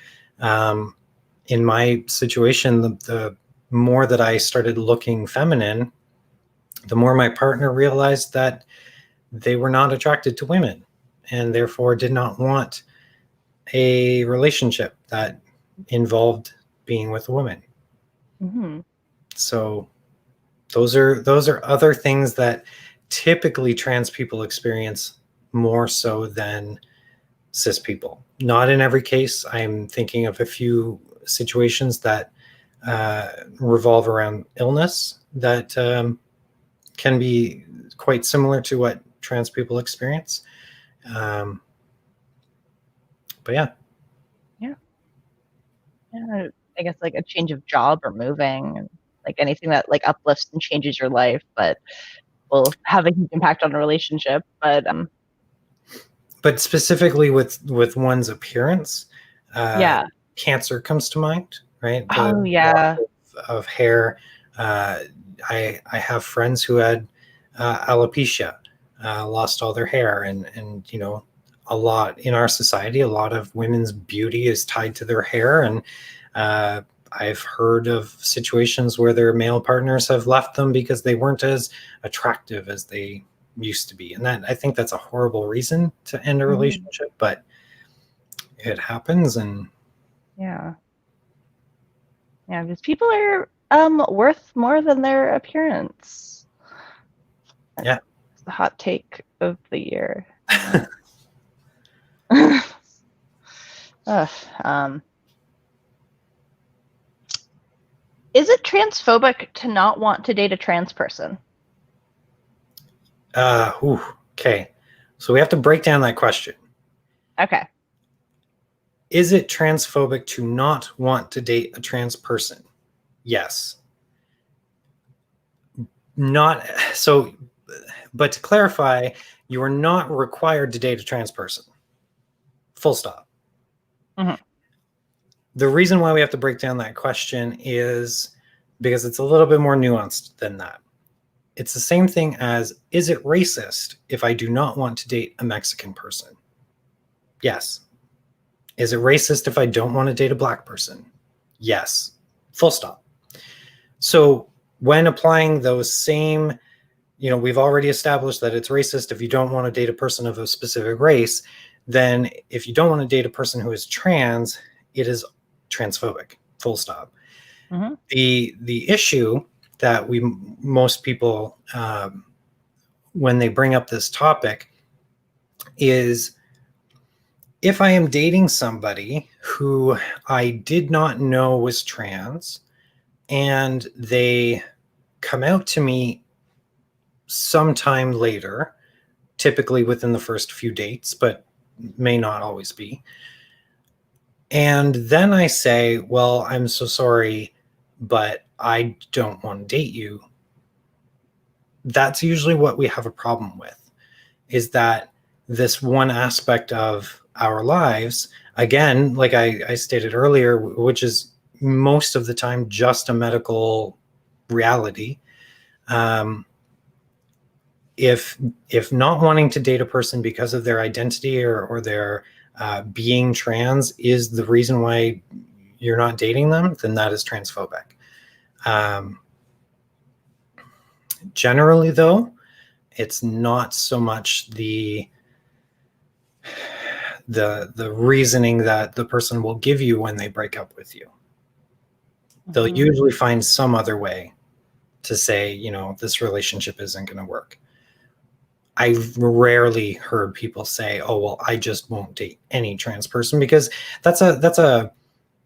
In my situation, the more that I started looking feminine, the more my partner realized that they were not attracted to women and therefore did not want a relationship that involved being with a woman. Mm-hmm. So those are other things that typically trans people experience more so than cis people. Not in every case. I'm thinking of a few situations that revolve around illness that can be quite similar to what trans people experience. But yeah. I guess like a change of job or moving, like anything that like uplifts and changes your life, but will have a huge impact on a relationship. But specifically with one's appearance, yeah. cancer comes to mind, right? Oh yeah. Of hair. I have friends who had alopecia, lost all their hair, and a lot in our society, a lot of women's beauty is tied to their hair, and I've heard of situations where their male partners have left them because they weren't as attractive as they used to be, and that, I think that's a horrible reason to end a relationship, but it happens. And yeah, because people are worth more than their appearance. Yeah, it's the hot take of the year. Is it transphobic to not want to date a trans person? Okay, so we have to break down that question. Okay. Is it transphobic to not want to date a trans person? Yes. Not so, but to clarify, you are not required to date a trans person. Full stop. Mm-hmm. The reason why we have to break down that question is because it's a little bit more nuanced than that. It's the same thing as, is it racist if I do not want to date a Mexican person? Yes. Is it racist if I don't want to date a Black person? Yes. Full stop. So when applying those same, we've already established that it's racist if you don't want to date a person of a specific race. Then if you don't want to date a person who is trans, it is transphobic. Full stop. Mm-hmm. The issue that most people, when they bring up this topic, is if I am dating somebody who I did not know was trans and they come out to me sometime later, typically within the first few dates, but may not always be, and then I say, well, I'm so sorry, but I don't want to date you. That's usually what we have a problem with, is that this one aspect of our lives, again, like I stated earlier, which is most of the time just a medical reality. If not wanting to date a person because of their identity or their being trans is the reason why you're not dating them, then that is transphobic. Generally, though, it's not so much the reasoning that the person will give you when they break up with you. They'll usually find some other way to say, you know, this relationship isn't going to work. I've rarely heard people say, "Oh, well, I just won't date any trans person," because that's a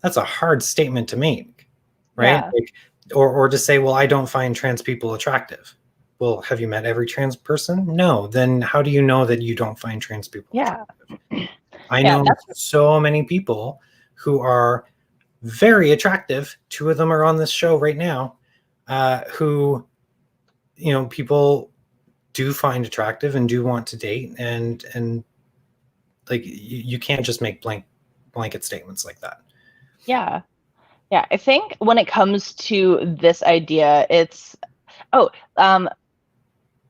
hard statement to make, right? Yeah. Like, or to say, "Well, I don't find trans people attractive." Well, have you met every trans person? No. Then how do you know that you don't find trans people attractive? I know so many people who are very attractive. Two of them are on this show right now, who, you know, people do find attractive and do want to date, and like you can't just make blanket statements like that. Yeah. I think when it comes to this idea, it's I'm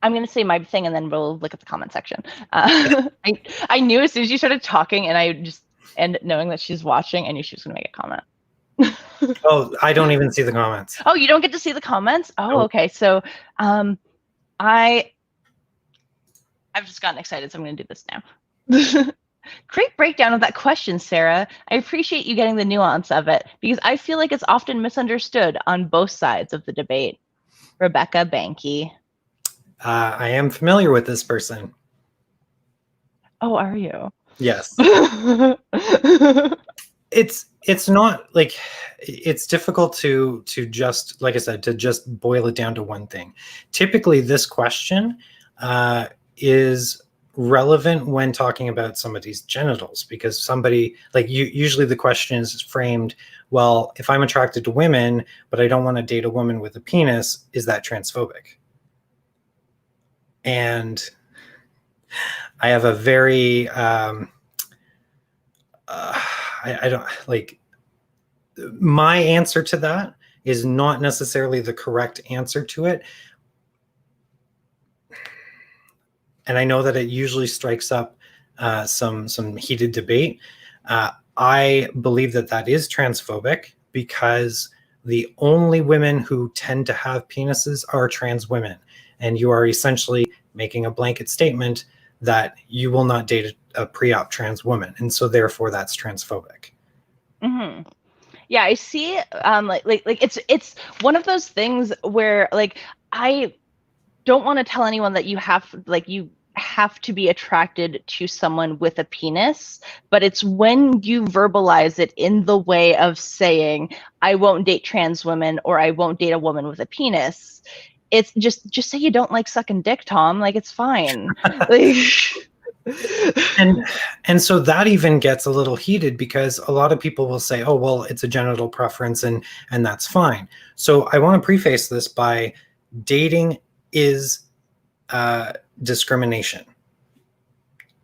going to say my thing and then we'll look at the comment section. I knew as soon as you started talking, and knowing that she's watching, I knew she was going to make a comment. Oh, I don't even see the comments. Oh, you don't get to see the comments? Oh, nope. Okay. So I've just gotten excited, so I'm going to do this now. Great breakdown of that question, Sarah. I appreciate you getting the nuance of it because I feel like it's often misunderstood on both sides of the debate. Rebecca Banky. I am familiar with this person. Oh, are you? Yes. It's not like, it's difficult to just, like I said, to just boil it down to one thing. Typically, this question is relevant when talking about somebody's genitals, because somebody, like, usually the question is framed, well, if I'm attracted to women but I don't want to date a woman with a penis, is that transphobic? And I have a very I don't like, my answer to that is not necessarily the correct answer to it. And I know that it usually strikes up some heated debate. I believe that is transphobic because the only women who tend to have penises are trans women. And you are essentially making a blanket statement that you will not date a pre-op trans woman. And so therefore that's transphobic. Mm-hmm. Yeah, I see. Like it's one of those things where, like, I don't want to tell anyone that you have to be attracted to someone with a penis, but it's when you verbalize it in the way of saying, I won't date trans women or I won't date a woman with a penis. It's just say you don't like sucking dick, Tom. Like, it's fine. Like, and so that even gets a little heated because a lot of people will say, oh, well, it's a genital preference and that's fine. So I want to preface this by dating is discrimination.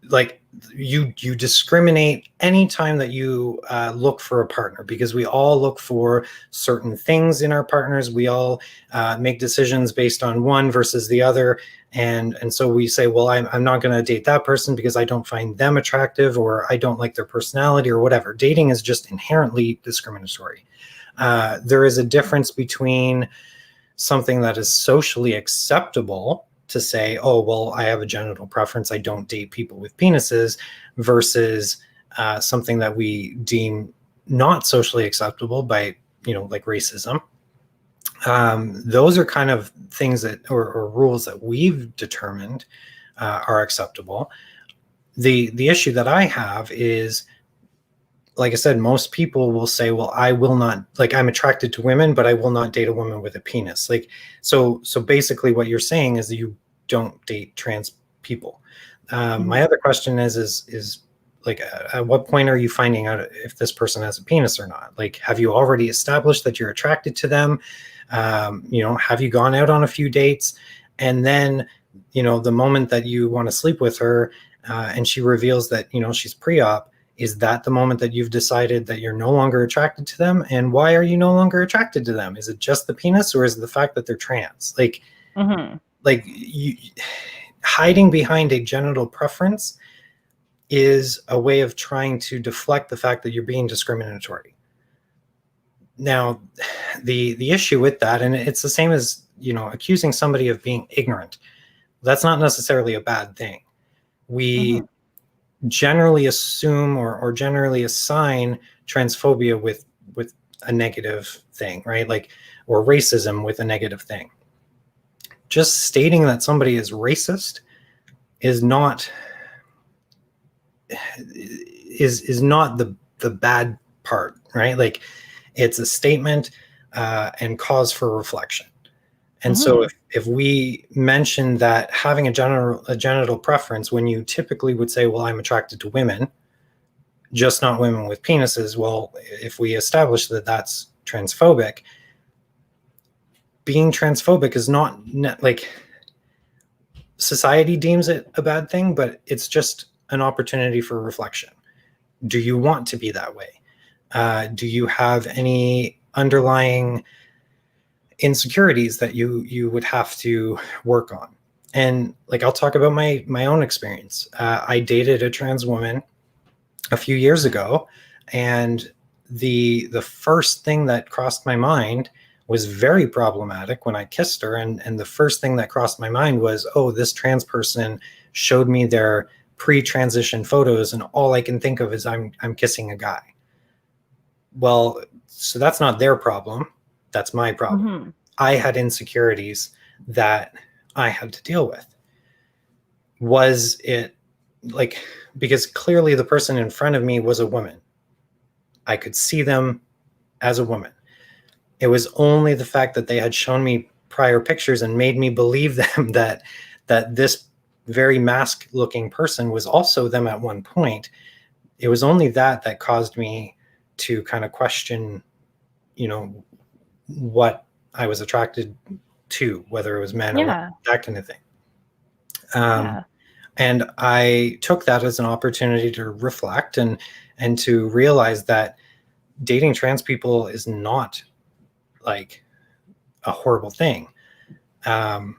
Like, you discriminate anytime that you look for a partner, because we all look for certain things in our partners. We all make decisions based on one versus the other, and so we say, well, I'm not going to date that person because I don't find them attractive, or I don't like their personality, or whatever. Dating is just inherently discriminatory. There is a difference between something that is socially acceptable to say, oh, well, I have a genital preference, I don't date people with penises, versus something that we deem not socially acceptable by, like racism. Those are kind of things that, or rules that we've determined are acceptable. The issue that I have is, like I said, most people will say, well, I will not, like, I'm attracted to women, but I will not date a woman with a penis. Like, so basically what you're saying is that you don't date trans people. My other question is like, at what point are you finding out if this person has a penis or not? Like, have you already established that you're attracted to them? Have you gone out on a few dates? And then the moment that you want to sleep with her, and she reveals that, she's pre-op, is that the moment that you've decided that you're no longer attracted to them? And why are you no longer attracted to them? Is it just the penis, or is it the fact that they're trans? Like you, hiding behind a genital preference is a way of trying to deflect the fact that you're being discriminatory. Now, the issue with that, and it's the same as, accusing somebody of being ignorant. That's not necessarily a bad thing. We generally assume or generally assign transphobia with a negative thing, right? Like, or racism with a negative thing. Just stating that somebody is racist is not the bad part, right? Like, it's a statement and cause for reflection. And so if we mention that having a genital preference, when you typically would say, well, I'm attracted to women, just not women with penises. Well, if we establish that that's transphobic, being transphobic is not like, society deems it a bad thing, but it's just an opportunity for reflection. Do you want to be that way? Do you have any underlying insecurities that you would have to work on? And like, I'll talk about my own experience. I dated a trans woman a few years ago, and the first thing that crossed my mind was very problematic when I kissed her. And the first thing that crossed my mind was, oh, this trans person showed me their pre-transition photos, and all I can think of is I'm kissing a guy. Well, so that's not their problem. That's my problem. I had insecurities that I had to deal with. Was it like, because clearly the person in front of me was a woman. I could see them as a woman. It was only the fact that they had shown me prior pictures and made me believe them that this very masked-looking person was also them at one point. It was only that caused me to kind of question, what I was attracted to, whether it was men or women, that kind of thing. And I took that as an opportunity to reflect and to realize that dating trans people is not like a horrible thing. But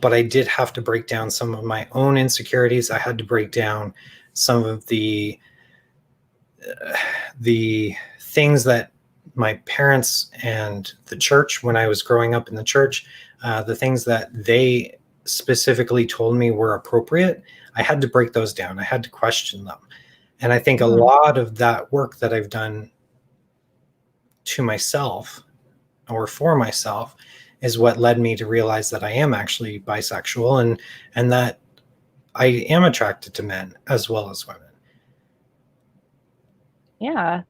I did have to break down some of my own insecurities. I had to break down some of the things that my parents and the church, when I was growing up in the church, the things that they specifically told me were appropriate, I had to break those down. I had to question them. And I think a lot of that work that I've done to myself or for myself is what led me to realize that I am actually bisexual, and that I am attracted to men as well as women. Yeah,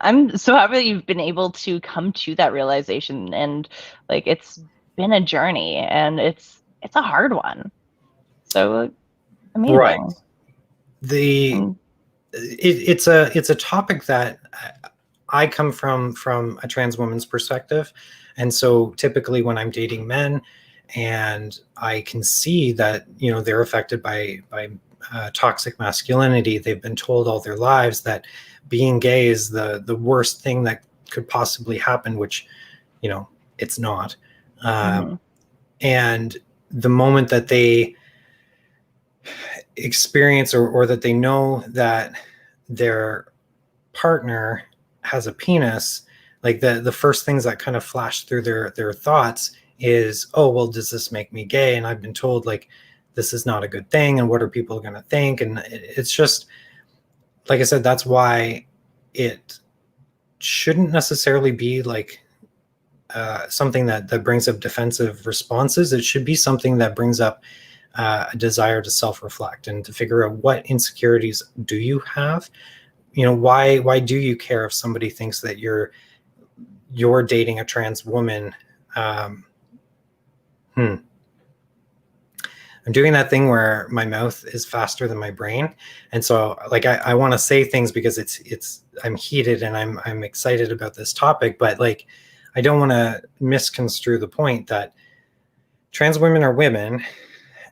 I'm so happy that you've been able to come to that realization, and like, it's been a journey, and it's a hard one. So amazing. Right. It's a topic that I come from a trans woman's perspective. And so typically when I'm dating men and I can see that, they're affected by toxic masculinity, they've been told all their lives that being gay is the worst thing that could possibly happen, which, it's not. And the moment that they experience or that they know that their partner has a penis, like the first things that kind of flash through their thoughts is, oh, well, does this make me gay? And I've been told, like, this is not a good thing, and what are people going to think? And it's just, like I said, that's why it shouldn't necessarily be like something that brings up defensive responses. It should be something that brings up a desire to self-reflect and to figure out what insecurities do you have. Why do you care if somebody thinks that you're dating a trans woman? I'm doing that thing where my mouth is faster than my brain, and so like I want to say things because I'm heated and I'm excited about this topic, but like I don't want to misconstrue the point that trans women are women,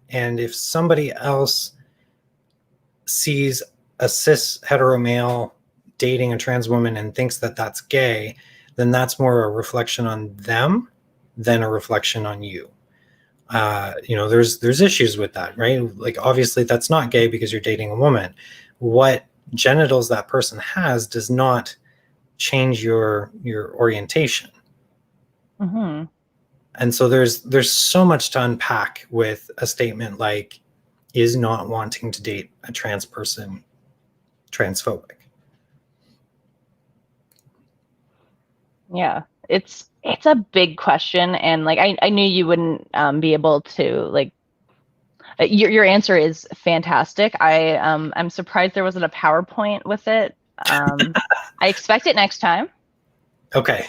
and if somebody else sees a cis hetero male dating a trans woman and thinks that that's gay, then that's more a reflection on them than a reflection on you. There's issues with that, right? Like, obviously that's not gay because you're dating a woman. What genitals that person has does not change your orientation. Mm-hmm. And so there's so much to unpack with a statement like, is not wanting to date a trans person transphobic? Yeah, it's a big question, and like I knew you wouldn't be able to like. Your answer is fantastic. I'm surprised there wasn't a PowerPoint with it. I expect it next time. Okay,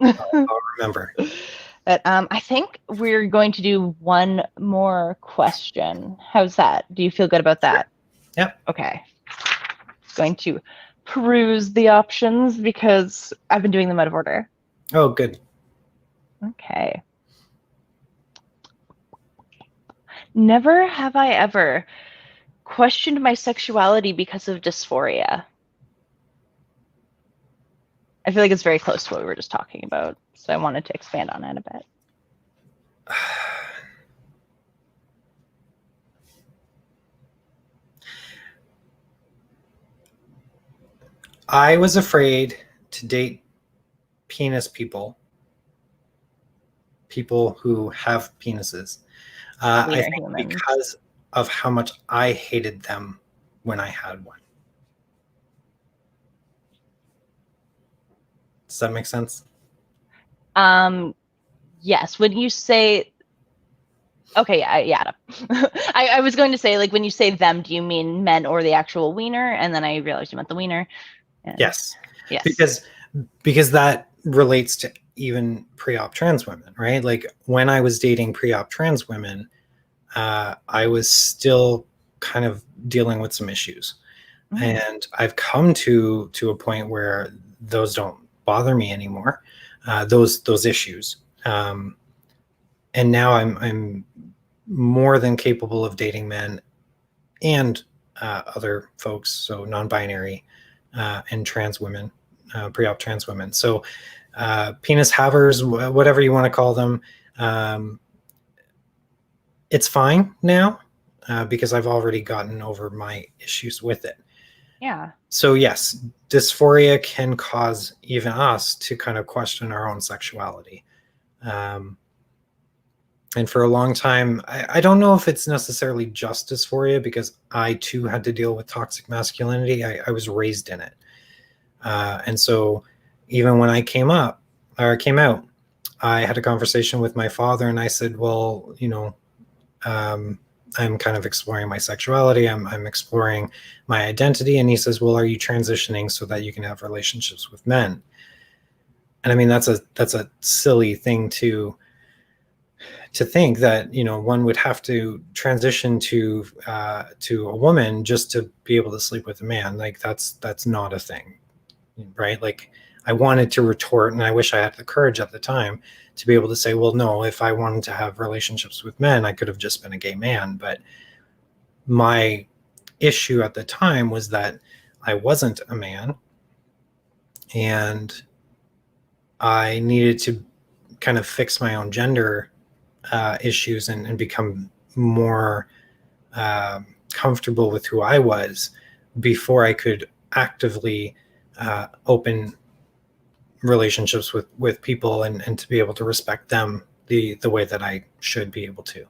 I'll remember. But I think we're going to do one more question. How's that? Do you feel good about that? Yep. Okay. Going to peruse the options because I've been doing them out of order. Oh, good. Okay. Never have I ever questioned my sexuality because of dysphoria. I feel like it's very close to what we were just talking about, so I wanted to expand on it a bit. I was afraid to date penis people who have penises. I think humans. because of how much I hated them when I had one. Does that make sense? Yes. When you say, okay, yeah. I was going to say, like, when you say them, do you mean men or the actual wiener? And then I realized you meant the wiener. And yes. Yes. Because that relates to even pre-op trans women, right? Like, when I was dating pre-op trans women, I was still kind of dealing with some issues. Mm-hmm. And I've come to a point where those don't bother me anymore, those issues. And now I'm more than capable of dating men and other folks, so non-binary and trans women, pre-op trans women. So penis havers, whatever you want to call them, it's fine now because I've already gotten over my issues with it. Yeah. So yes, dysphoria can cause even us to kind of question our own sexuality. And for a long time, I don't know if it's necessarily just dysphoria, because I too had to deal with toxic masculinity. I was raised in it. And so even when I came out, I had a conversation with my father and I said, well, I'm kind of exploring my sexuality. I'm exploring my identity. And he says, well, are you transitioning so that you can have relationships with men? And I mean, that's a silly thing to think that, one would have to transition to a woman just to be able to sleep with a man. Like, that's not a thing, right? Like, I wanted to retort, and I wish I had the courage at the time to be able to say, well, no, if I wanted to have relationships with men, I could have just been a gay man. But my issue at the time was that I wasn't a man, and I needed to kind of fix my own gender issues and become more comfortable with who I was before I could actively open relationships with people and to be able to respect them the way that I should be able to.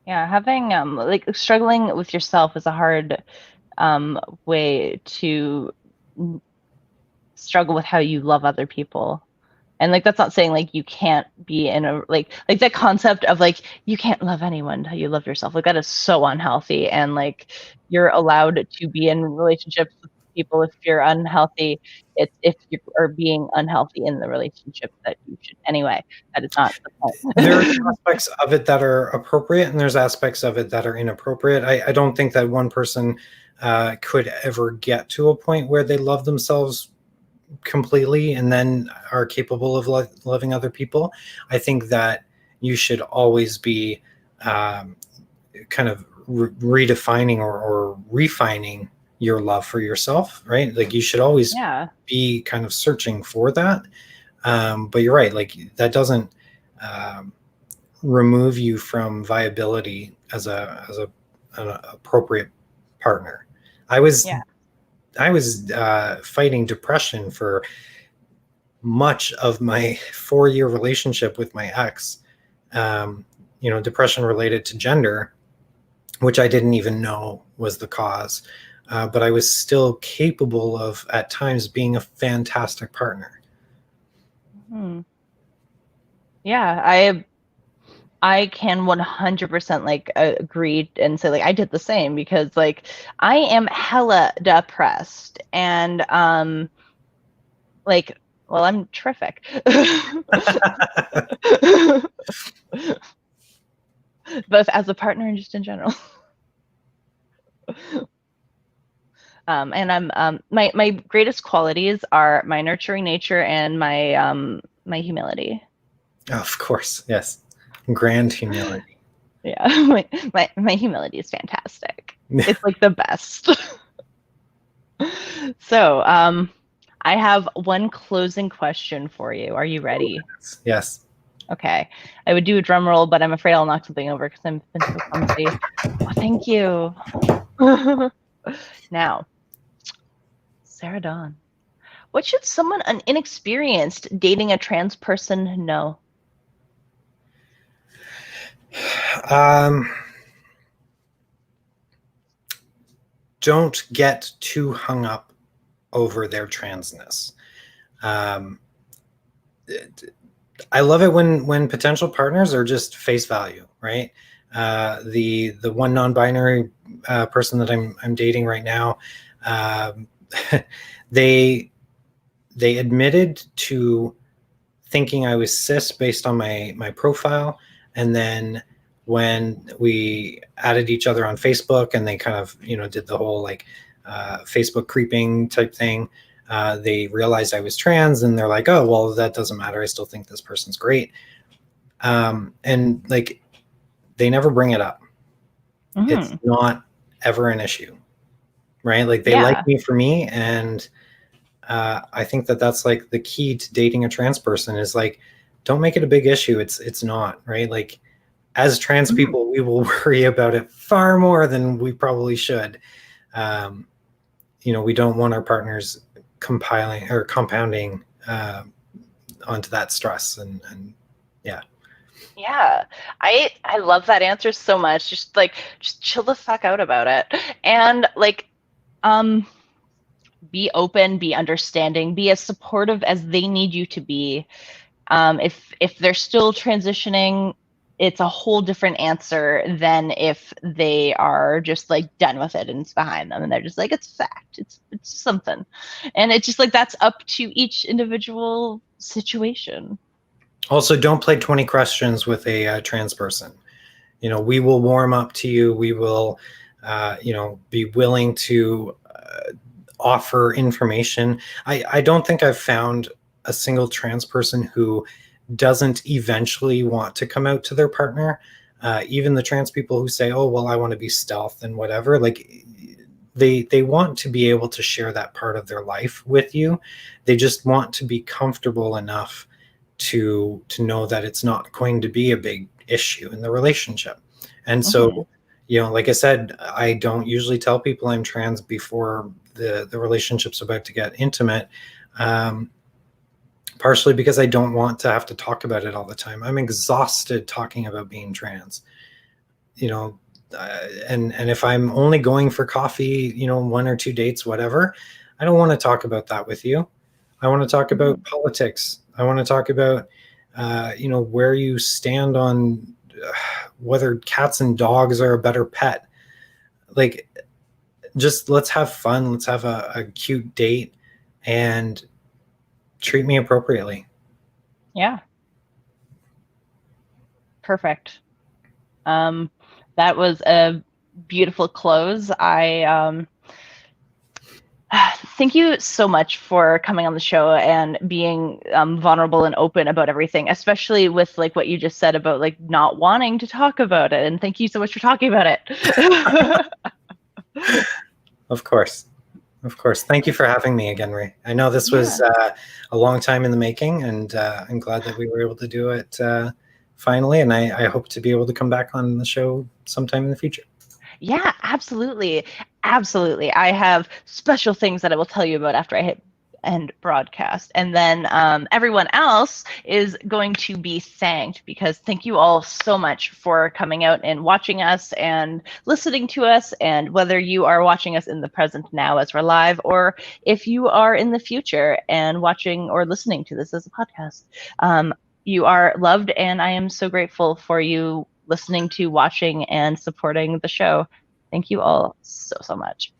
Yeah, having like struggling with yourself is a hard way to struggle with how you love other people. And like, that's not saying like you can't be in a like that concept of like you can't love anyone how you love yourself. Like, that is so unhealthy. And like, you're allowed to be in relationships with people if you're unhealthy. It's if you are being unhealthy in the relationship that you should. Anyway, that is not the point. There's aspects of it that are appropriate, and there's aspects of it that are inappropriate. I don't think that one person could ever get to a point where they love themselves completely and then are capable of loving other people, I think that you should always be kind of redefining or refining your love for yourself, right? Like you should always be kind of searching for that. But you're right, like that doesn't remove you from viability as an appropriate partner. I was fighting depression for much of my 4-year relationship with my ex. Depression related to gender, which I didn't even know was the cause. But I was still capable of, at times, being a fantastic partner. Yeah, I can 100% like agree and say like I did the same, because like I am hella depressed and like, well, I'm terrific. Both as a partner and just in general. And I'm my greatest qualities are my nurturing nature and my humility. Oh, of course, yes, grand humility. Yeah, my humility is fantastic. It's like the best. So, I have one closing question for you. Are you ready? Yes. Okay. I would do a drum roll, but I'm afraid I'll knock something over because I've been so clumsy. Oh, thank you. Now, Sarah Dawn, what should someone inexperienced dating a trans person know? Don't get too hung up over their transness. I love it when potential partners are just face value, right? The one non-binary person that I'm dating right now, they admitted to thinking I was cis based on my profile, and then when we added each other on Facebook and they kind of did the whole like Facebook creeping type thing, they realized I was trans and they're like, oh well, that doesn't matter, I still think this person's great. And like they never bring it up. It's not ever an issue, right? Like they like me for me, and I think that that's like the key to dating a trans person is like, don't make it a big issue. It's not, right? Like as trans people, we will worry about it far more than we probably should. We don't want our partners compounding onto that stress, and yeah. Yeah, I love that answer so much. Just chill the fuck out about it, and like, be open, be understanding, be as supportive as they need you to be. If they're still transitioning, it's a whole different answer than if they are just like done with it and it's behind them and they're just like, it's fact, it's something, and it's just like that's up to each individual situation. Also, don't play 20 questions with a trans person. We will warm up to you. We will, be willing to offer information. I don't think I've found a single trans person who doesn't eventually want to come out to their partner. Even the trans people who say, oh, well, I want to be stealth and whatever, like they want to be able to share that part of their life with you. They just want to be comfortable enough to know that it's not going to be a big issue in the relationship. And so, like I said, I don't usually tell people I'm trans before the relationship's about to get intimate, partially because I don't want to have to talk about it all the time. I'm exhausted talking about being trans, and if I'm only going for coffee, 1 or 2 dates, whatever, I don't want to talk about that with you. I want to talk about politics. I want to talk about, where you stand on whether cats and dogs are a better pet. Like, just let's have fun. Let's have a cute date and treat me appropriately. Yeah. Perfect. That was a beautiful close. Thank you so much for coming on the show and being vulnerable and open about everything, especially with like what you just said about like not wanting to talk about it. And thank you so much for talking about it. Of course. Of course. Thank you for having me again, Ray. I know this was a long time in the making, and I'm glad that we were able to do it finally. And I hope to be able to come back on the show sometime in the future. Yeah, absolutely. Absolutely. I have special things that I will tell you about after I hit end broadcast. And then everyone else is going to be thanked, because thank you all so much for coming out and watching us and listening to us. And whether you are watching us in the present now as we're live, or if you are in the future and watching or listening to this as a podcast, you are loved. And I am so grateful for you listening to, watching, and supporting the show. Thank you all so much.